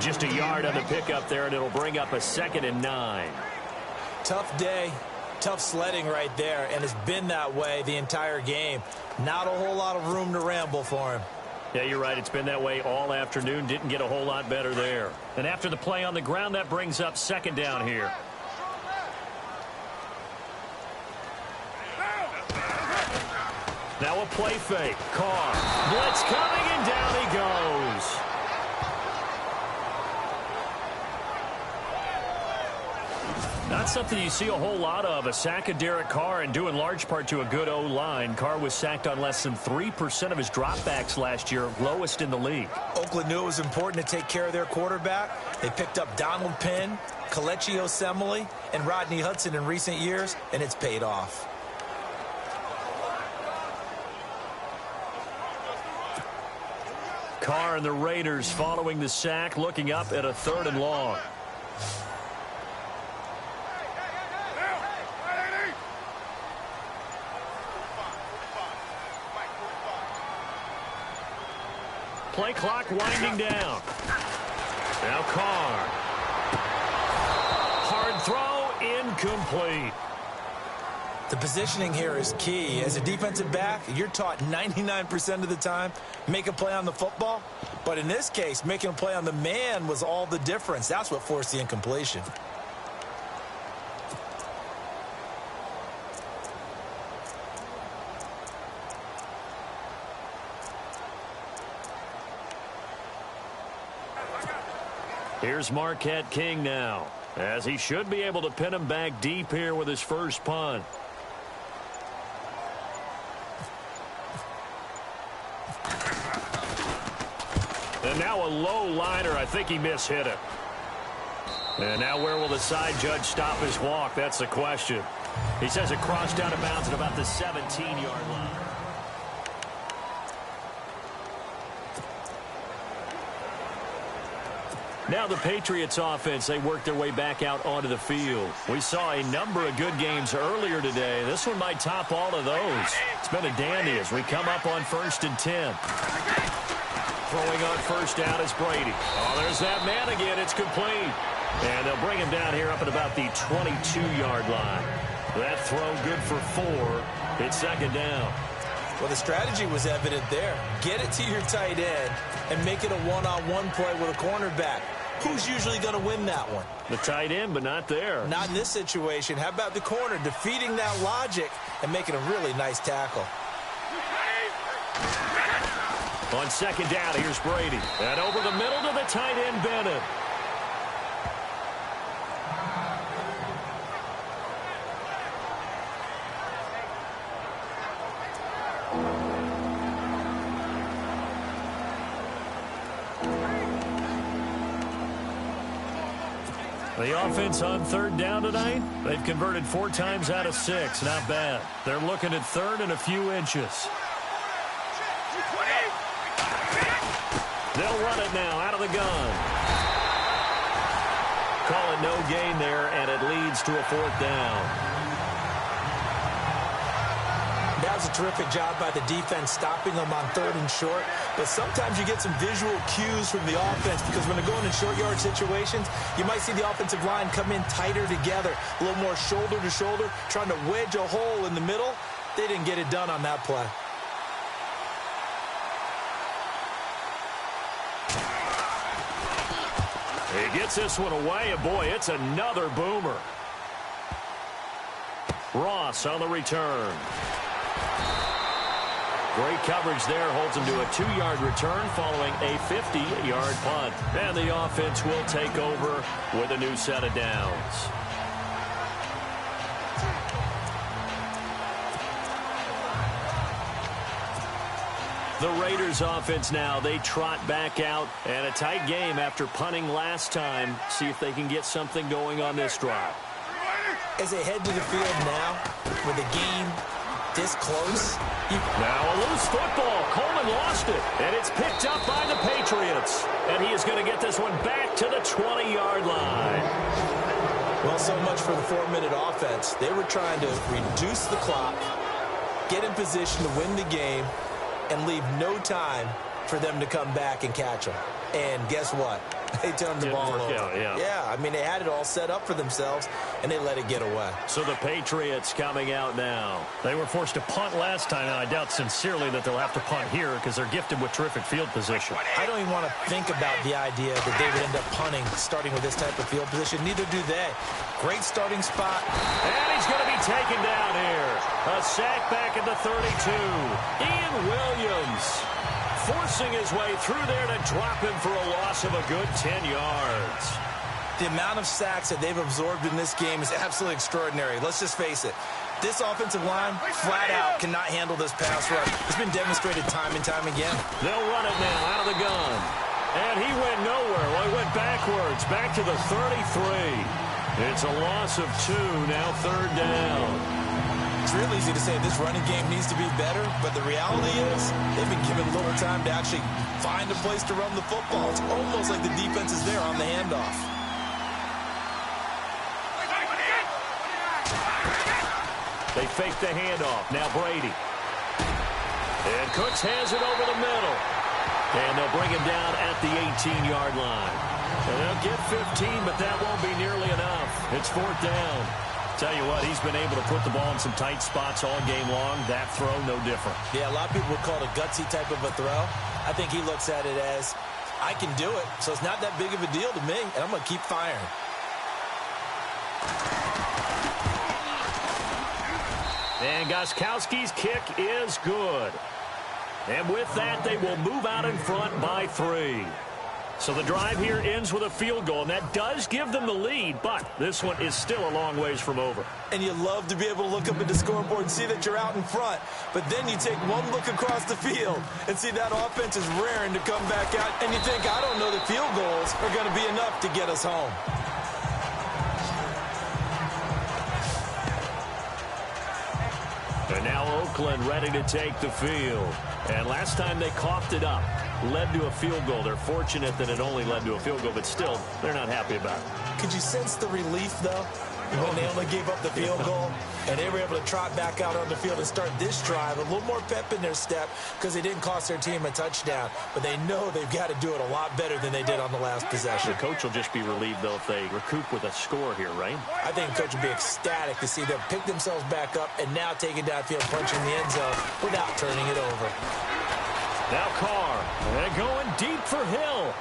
Just a yard on the pickup there, and it'll bring up a 2nd and 9. Tough day. Tough sledding right there, and it's been that way the entire game. Not a whole lot of room to ramble for him. Yeah, you're right. It's been that way all afternoon. Didn't get a whole lot better there. And after the play on the ground, that brings up 2nd down here. Now a play fake. Carr. Blitz coming, and down he goes. Not something you see a whole lot of, a sack of Derek Carr, and due in large part to a good O-line. Carr was sacked on less than 3% of his dropbacks last year, lowest in the league. Oakland knew it was important to take care of their quarterback. They picked up Donald Penn, Kelechi Osemele, and Rodney Hudson in recent years, and it's paid off. Carr and the Raiders following the sack, looking up at a 3rd and long. Play clock winding down. Now Carr. Hard throw, incomplete. The positioning here is key. As a defensive back, you're taught 99% of the time, make a play on the football. But in this case, making a play on the man was all the difference. That's what forced the incompletion. Here's Marquette King now, as he should be able to pin him back deep here with his first punt. And now a low liner. I think he mishit it. And now where will the side judge stop his walk? That's the question. He says it crossed out of bounds at about the 17-yard line. Now the Patriots offense, they work their way back out onto the field. We saw a number of good games earlier today. This one might top all of those. It's been a dandy as we come up on 1st and 10. Throwing on first down is Brady. Oh, there's that man again. It's complete. And they'll bring him down here up at about the 22-yard line. That throw good for 4. It's 2nd down. Well, the strategy was evident there. Get it to your tight end and make it a one-on-one play with a cornerback. Who's usually going to win that one? The tight end, but not there. Not in this situation. How about the corner defeating that logic and making a really nice tackle? On 2nd down, here's Brady. And over the middle to the tight end, Bennett. The offense on 3rd down tonight, they've converted 4 times out of 6. Not bad. They're looking at 3rd and a few inches. They'll run it now out of the gun. Call it no gain there, and it leads to a 4th down. That was a terrific job by the defense stopping them on 3rd and short. But sometimes you get some visual cues from the offense because when they're going in short yard situations, you might see the offensive line come in tighter together, a little more shoulder to shoulder, trying to wedge a hole in the middle. They didn't get it done on that play. He gets this one away, and boy, it's another boomer. Ross on the return. Great coverage there, holds him to a 2-yard return following a 50-yard punt. And the offense will take over with a new set of downs. The Raiders offense now, they trot back out, and a tight game after punting last time. See if they can get something going on this drive. As they head to the field now, with the game this close. Now a loose football. Coleman lost it, and it's picked up by the Patriots. And he is going to get this one back to the 20-yard line. Well, so much for the 4-minute offense. They were trying to reduce the clock, get in position to win the game, and leave no time for them to come back and catch them. And guess what? They turned the ball over. Yeah, I mean, they had it all set up for themselves, and they let it get away. So the Patriots coming out now. They were forced to punt last time, and I doubt sincerely that they'll have to punt here because they're gifted with terrific field position. I don't even want to think about the idea that they would end up punting starting with this type of field position. Neither do they. Great starting spot. And he's going to be taken down here. A sack back at the 32. Ian Williams forcing his way through there to drop him for a loss of a good 10 yards. The amount of sacks that they've absorbed in this game is absolutely extraordinary. Let's just face it. This offensive line, flat out, cannot handle this pass rush. It's been demonstrated time and time again. They'll run it now out of the gun. And he went nowhere. Well, he went backwards, back to the 33. It's a loss of 2, now 3rd down. It's real easy to say this running game needs to be better, but the reality is they've been given little time to actually find a place to run the football. It's almost like the defense is there on the handoff. They fake the handoff. Now Brady. And Cooks has it over the middle. And they'll bring him down at the 18-yard line. And they'll get 15, but that won't be nearly enough. It's 4th down. Tell you what, he's been able to put the ball in some tight spots all game long. That throw, no different. Yeah, a lot of people would call it a gutsy type of a throw. I think he looks at it as, I can do it, so it's not that big of a deal to me, and I'm going to keep firing. And Gostkowski's kick is good. And with that, they will move out in front by 3. So the drive here ends with a field goal, and that does give them the lead, but this one is still a long ways from over. And you love to be able to look up at the scoreboard and see that you're out in front, but then you take one look across the field and see that offense is raring to come back out, and you think, I don't know that field goals are going to be enough to get us home. And now Oakland ready to take the field. And last time they coughed it up. led to a field goal. They're fortunate that it only led to a field goal, but still, they're not happy about it. Could you sense the relief, though, when they only gave up the field goal and they were able to trot back out on the field and start this drive, a little more pep in their step because they didn't cost their team a touchdown, but they know they've got to do it a lot better than they did on the last possession. The coach will just be relieved, though, if they recoup with a score here, right? I think the coach will be ecstatic to see them pick themselves back up and now take it downfield, punching the end zone without turning it over. Now Carr, they're going deep for Hill.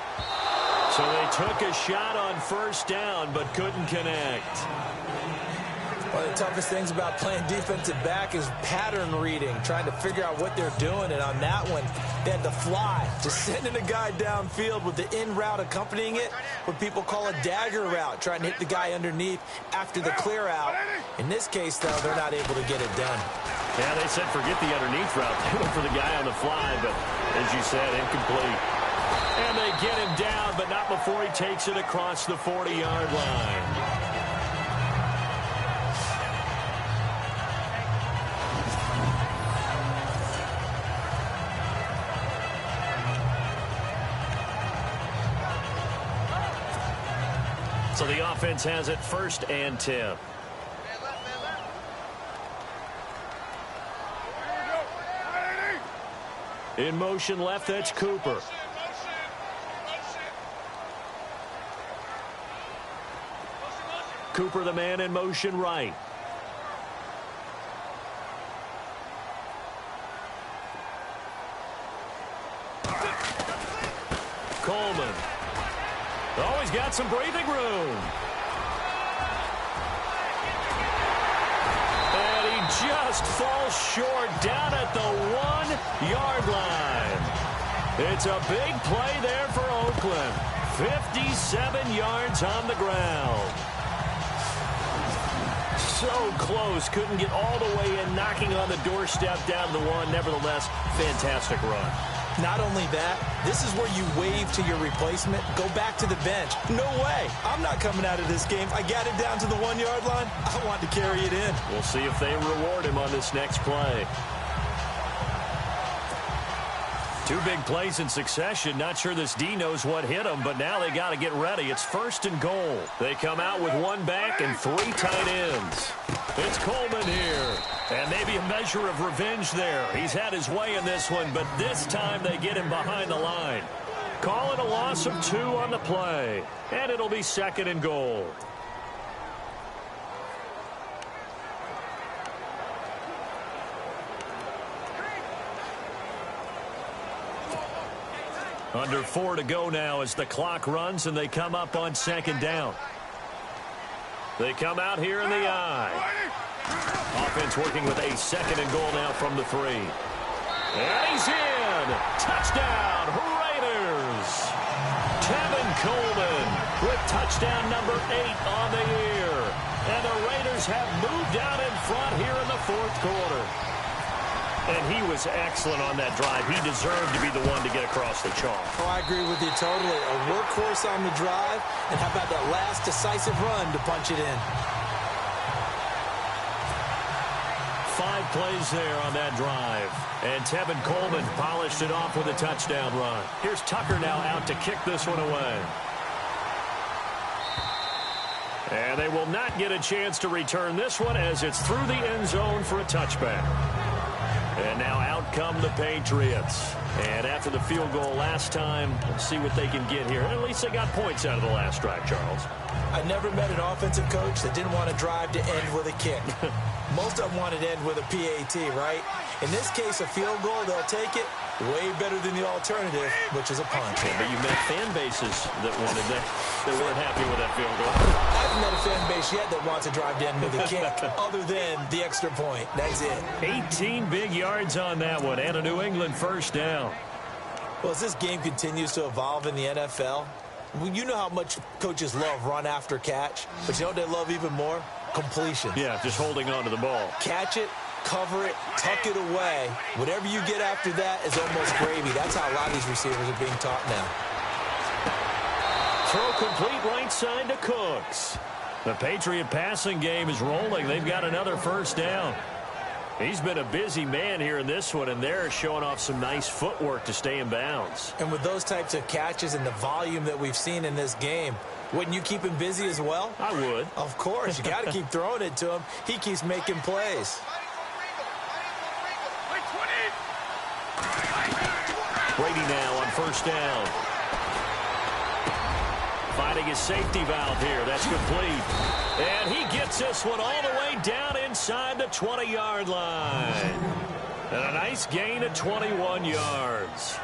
So they took a shot on first down, but couldn't connect. One of the toughest things about playing defensive back is pattern reading, trying to figure out what they're doing. And on that one, they had to fly, just sending a guy downfield with the in route accompanying it, what people call a dagger route, trying to hit the guy underneath after the clear out. In this case, though, they're not able to get it done. Yeah, they said forget the underneath route. They went for the guy on the fly, but as you said, incomplete. And they get him down, but not before he takes it across the 40-yard line. So the offense has it 1st and 10. In motion left, that's Cooper. Cooper, the man in motion right. Coleman. Oh, he's got some breathing room. And he just falls short down at the 1-yard line. It's a big play there for Oakland. 57 yards on the ground. So close, couldn't get all the way in, knocking on the doorstep down the 1. Nevertheless, fantastic run. Not only that, this is where you wave to your replacement, go back to the bench. No way. I'm not coming out of this game. I got it down to the 1-yard line. I want to carry it in. We'll see if they reward him on this next play. 2 big plays in succession. Not sure this D knows what hit him, but now they got to get ready. It's 1st and goal. They come out with 1 back and 3 tight ends. It's Coleman here. And maybe a measure of revenge there. He's had his way in this one, but this time they get him behind the line. Call it a loss of 2 on the play. And it'll be 2nd and goal. Under 4 to go now as the clock runs and they come up on 2nd down. They come out here in the I. Offense working with a 2nd and goal now from the 3. And he's in. Touchdown, Raiders. Tevin Coleman with touchdown number 8 on the year. And the Raiders have moved out in front here in the 4th quarter. And he was excellent on that drive. He deserved to be the one to get across the chalk. Oh, I agree with you totally. A workhorse on the drive, and how about that last decisive run to punch it in? 5 plays there on that drive. And Tevin Coleman polished it off with a touchdown run. Here's Tucker now out to kick this one away. And they will not get a chance to return this one as it's through the end zone for a touchback. And now out come the Patriots. And after the field goal last time, let's see what they can get here. At least they got points out of the last drive, Charles. I never met an offensive coach that didn't want a drive to end with a kick. Most of them wanted to end with a PAT, right? In this case, a field goal, they'll take it. Way better than the alternative, which is a punt. Yeah, but you met fan bases that wanted that. They weren't happy with that field goal. I haven't met a fan base yet that wants a drive to end with a kick, other than the extra point. That's it. 18 big yards on that one, and a New England 1st down. Well, as this game continues to evolve in the NFL, you know how much coaches love run after catch, but you know what they love even more? Completion. Yeah, just holding on to the ball. Catch it, cover it, tuck it away. Whatever you get after that is almost gravy. That's how a lot of these receivers are being taught now. Throw complete right side to Cooks. The Patriot passing game is rolling. They've got another 1st down. He's been a busy man here in this one, and they're showing off some nice footwork to stay in bounds. And with those types of catches and the volume that we've seen in this game, wouldn't you keep him busy as well? I would. Of course. You got to keep throwing it to him. He keeps making plays. Brady now on first down. Finding his safety valve here. That's complete. And he gets this one all the way down inside the 20-yard line. And a nice gain of 21 yards.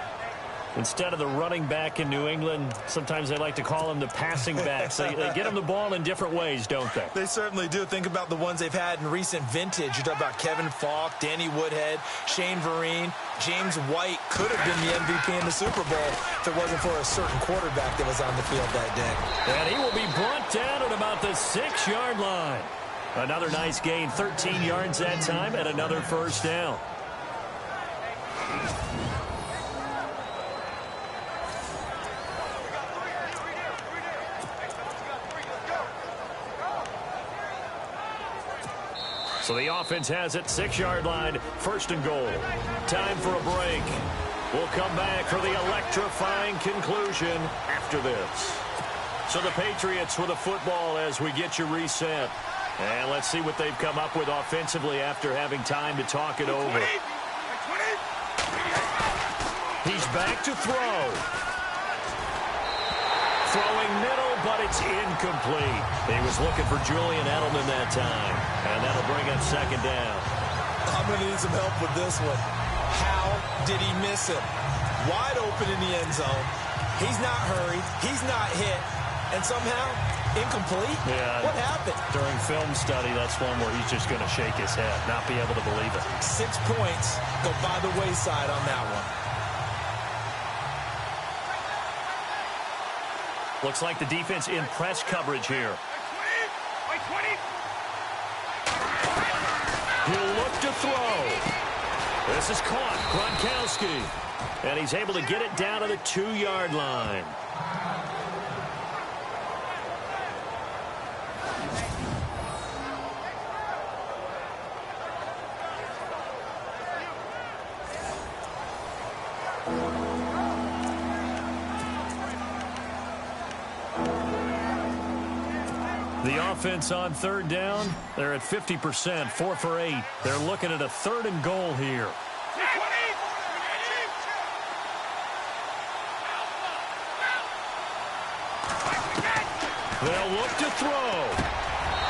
Instead of the running back in New England, sometimes they like to call them the passing backs. They get them the ball in different ways, don't they? They certainly do. Think about the ones they've had in recent vintage. You talk about Kevin Falk, Danny Woodhead, Shane Vereen. James White could have been the MVP in the Super Bowl if it wasn't for a certain quarterback that was on the field that day. And he will be brought down at about the 6-yard line. Another nice gain, 13 yards that time, and another first down. So the offense has it, 6-yard line, first and goal. Time for a break. We'll come back for the electrifying conclusion after this. So the Patriots with a football as we get you reset. And let's see what they've come up with offensively after having time to talk it over. He's back to throw. Throwing middle, but it's incomplete. He was looking for Julian Edelman that time. And that'll bring up second down. I'm going to need some help with this one. How did he miss it? Wide open in the end zone. He's not hurried. He's not hit. And somehow, incomplete? Yeah. What happened? During film study, that's one where he's just going to shake his head, not be able to believe it. 6 points go by the wayside on that one. Looks like the defense in press coverage here. He'll look to throw. This is caught. Gronkowski. And he's able to get it down to the 2-yard line. The offense on third down, they're at 50%, 4 for 8. They're looking at a 3rd and goal here. They'll look to throw.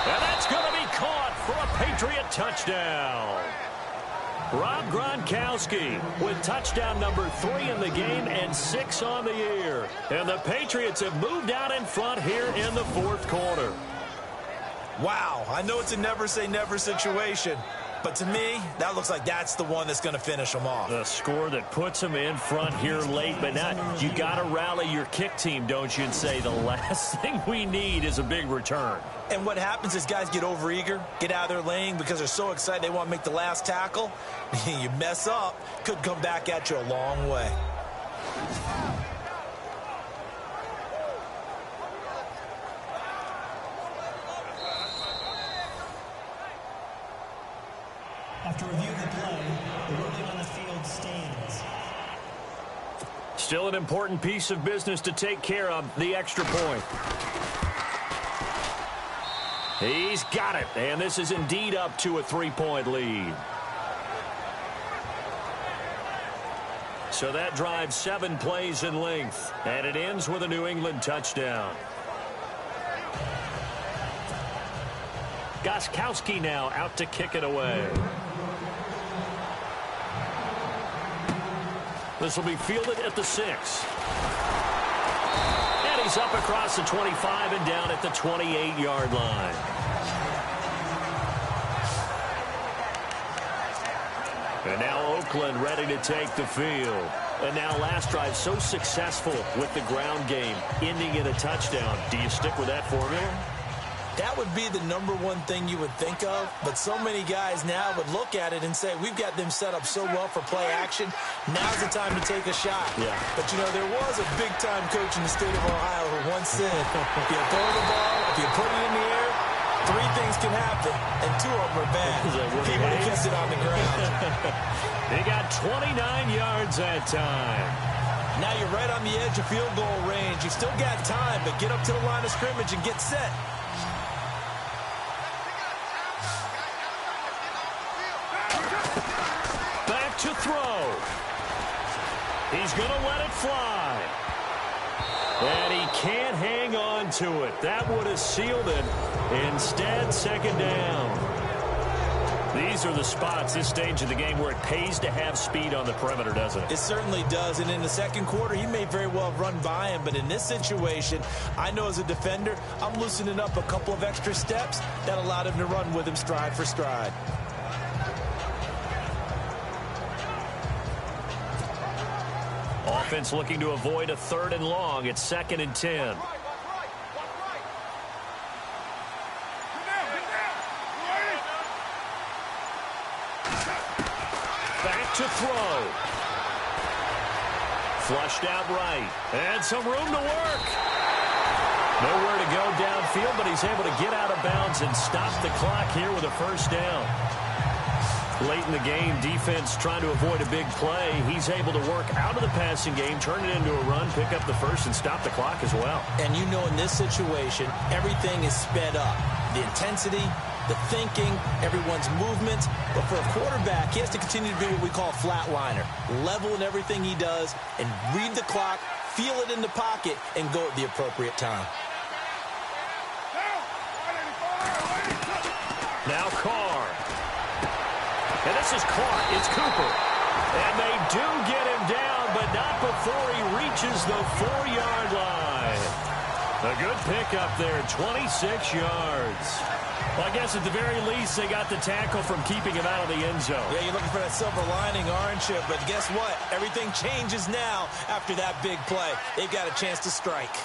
And that's going to be caught for a Patriot touchdown. Rob Gronkowski with touchdown number 3 in the game and 6 on the year. And the Patriots have moved out in front here in the 4th quarter. Wow, I know it's a never-say-never situation, but to me, that looks like that's the one that's going to finish them off. The score that puts them in front here late, but not. You got to rally your kick team, don't you, and say the last thing we need is a big return. And what happens is guys get overeager, get out of their lane because they're so excited they want to make the last tackle. You mess up, could come back at you a long way. After reviewing the play, the ruling on the field stands. Still an important piece of business to take care of, the extra point. He's got it, and this is indeed up to a 3-point lead. So that drives 7 plays in length, and it ends with a New England touchdown. Gronkowski now out to kick it away. This will be fielded at the 6. And he's up across the 25 and down at the 28-yard line. And now Oakland ready to take the field. And now last drive so successful with the ground game, ending in a touchdown. Do you stick with that formula? That would be the number one thing you would think of, but so many guys now would look at it and say, we've got them set up so well for play action, now's the time to take a shot. Yeah. But, you know, there was a big-time coach in the state of Ohio who once said, if you throw the ball, if you put it in the air, Three things can happen, and two of them are bad. He would have kept it on the ground. He got 29 yards that time. Now you're right on the edge of field goal range. You've still got time, but get up to the line of scrimmage and get set. Back to throw. He's going to let it fly. And he can't hang on to it. That would have sealed it. Instead, second down. These are the spots, this stage of the game, where it pays to have speed on the perimeter, doesn't it? It certainly does. And in the second quarter, he may very well run by him. But in this situation, I know as a defender, I'm loosening up a couple of extra steps that allowed him to run with him stride for stride. Offense looking to avoid a 3rd and long. It's 2nd and 10. Back to throw. Flushed out right. And some room to work. Nowhere to go downfield, but he's able to get out of bounds and stop the clock here with a first down. Late in the game, defense trying to avoid a big play. He's able to work out of the passing game, turn it into a run, pick up the first, and stop the clock as well. And you know, in this situation, everything is sped up. The intensity, the thinking, everyone's movement. But for a quarterback, he has to continue to be what we call a flatliner. Level in everything he does and read the clock, feel it in the pocket, and go at the appropriate time. Now Carr. And this is caught. It's Cooper. And they do get him down, but not before he reaches the 4-yard line. A good pickup there, 26 yards. Well, I guess at the very least, they got the tackle from keeping him out of the end zone. Yeah, you're looking for that silver lining, aren't you? But guess what? Everything changes now after that big play. They've got a chance to strike.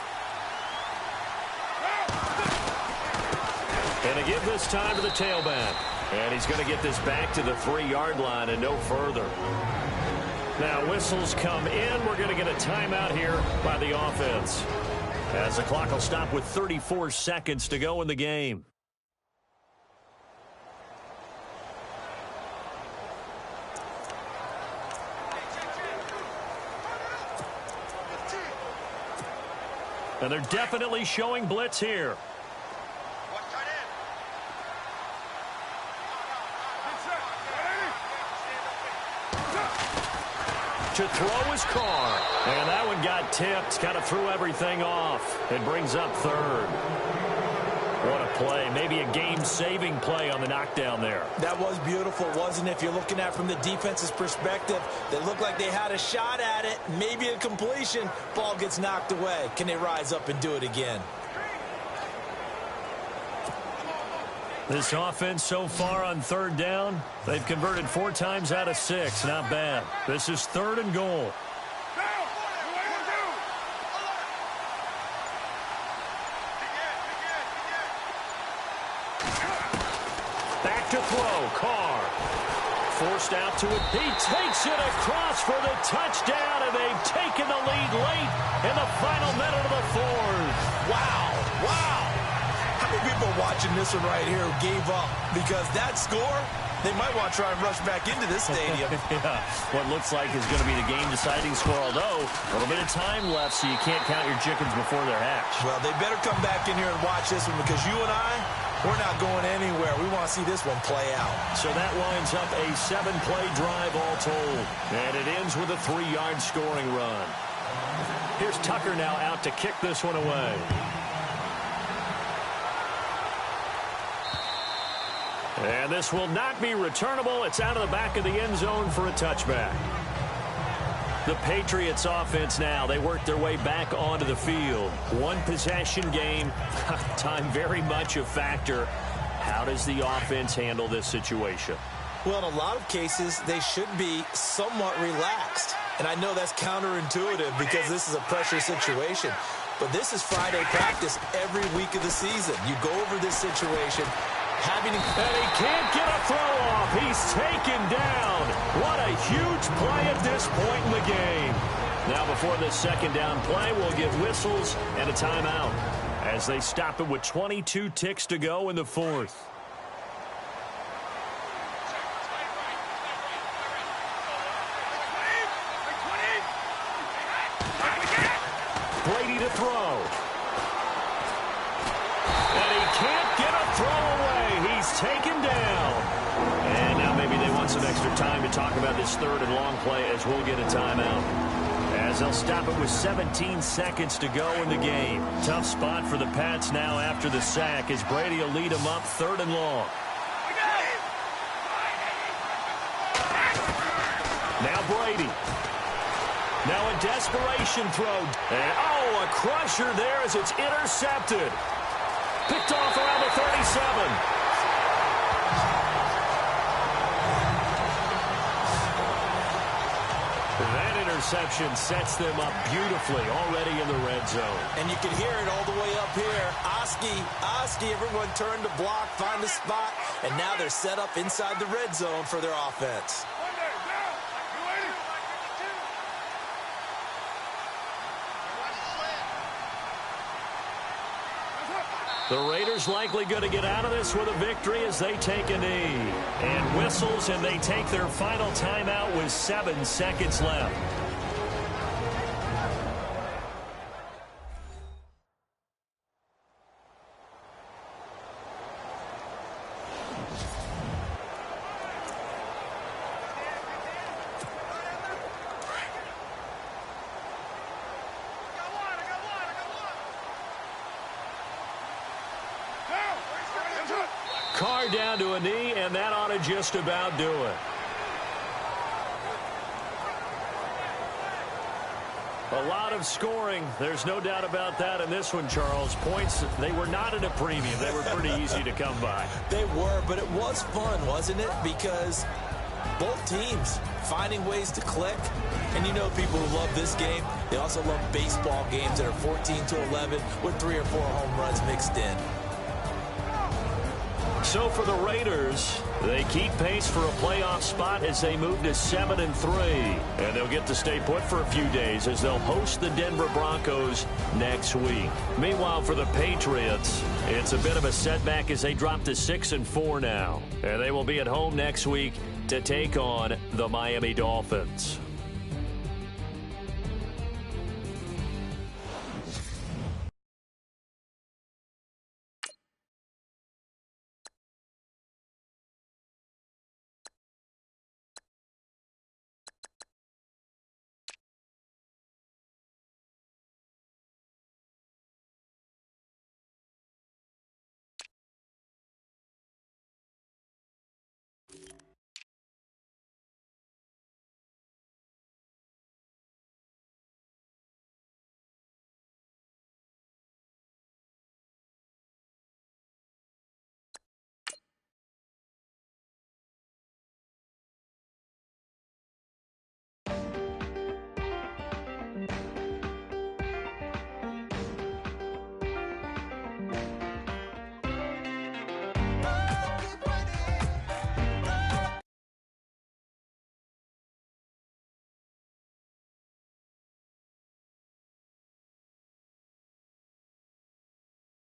And to give this time to the tailback. And he's going to get this back to the 3-yard line and no further. Now whistles come in. We're going to get a timeout here by the offense, as the clock will stop with 34 seconds to go in the game. And they're definitely showing blitz here. To throw his Carr. And that one got tipped. Kind of threw everything off. It brings up 3rd. What a play. Maybe a game-saving play on the knockdown there. That was beautiful, wasn't it? If you're looking at from the defense's perspective, they looked like they had a shot at it. Maybe a completion. Ball gets knocked away. Can they rise up and do it again? This offense so far on 3rd down, they've converted 4 times out of 6. Not bad. This is 3rd and goal. Back to throw. Carr. Forced out to it. He takes it across for the touchdown, and they've taken the lead late in the final minute of the 4th. Wow. Wow. How many people are watching this one right here who gave up? Because that score, they might want to try and rush back into this stadium. Yeah, what looks like is going to be the game-deciding score, although a little bit of time left, so you can't count your chickens before they're hatched. Well, they better come back in here and watch this one, because you and I, we're not going anywhere. We want to see this one play out. So that lines up a 7-play drive all told, and it ends with a 3-yard scoring run. Here's Tucker now out to kick this one away. And this will not be returnable. It's out of the back of the end zone for a touchback. The Patriots offense now, they work their way back onto the field. 1-possession game. Time very much a factor. How does the offense handle this situation? Well, in a lot of cases, they should be somewhat relaxed. And I know that's counterintuitive because this is a pressure situation. But this is Friday practice every week of the season. You go over this situation. And he can't get a throw off. He's taken down. What a huge play at this point in the game. Now before this 2nd down play, we'll get whistles and a timeout. as they stop it with 22 ticks to go in the fourth. Brady to throw. And he can't get a throw away. He's taken down. And now maybe they want some extra time to talk about this third and long play as we'll get a timeout. As they'll stop it with 17 seconds to go in the game. Tough spot for the Pats now after the sack as Brady will lead them up third and long. Now Brady. Now a desperation throw. And, a crusher there as it's intercepted. Picked off around the 37. That interception sets them up beautifully already in the red zone. And you can hear it all the way up here. Oski, everyone turned to block, find a spot, and now they're set up inside the red zone for their offense. The Raiders likely going to get out of this with a victory as they take a knee. And whistles, and they take their final timeout with 7 seconds left. Carr down to a knee, and that ought to just about do it. A lot of scoring. There's no doubt about that in this one, Charles. Points, they were not at a premium. They were pretty easy to come by. They were, but it was fun, wasn't it? Because both teams finding ways to click. And you know people who love this game, they also love baseball games that are 14-11 with 3 or 4 home runs mixed in. So for the Raiders, they keep pace for a playoff spot as they move to 7-3. And they'll get to stay put for a few days as they'll host the Denver Broncos next week. Meanwhile, for the Patriots, it's a bit of a setback as they drop to 6-4 now. And they will be at home next week to take on the Miami Dolphins.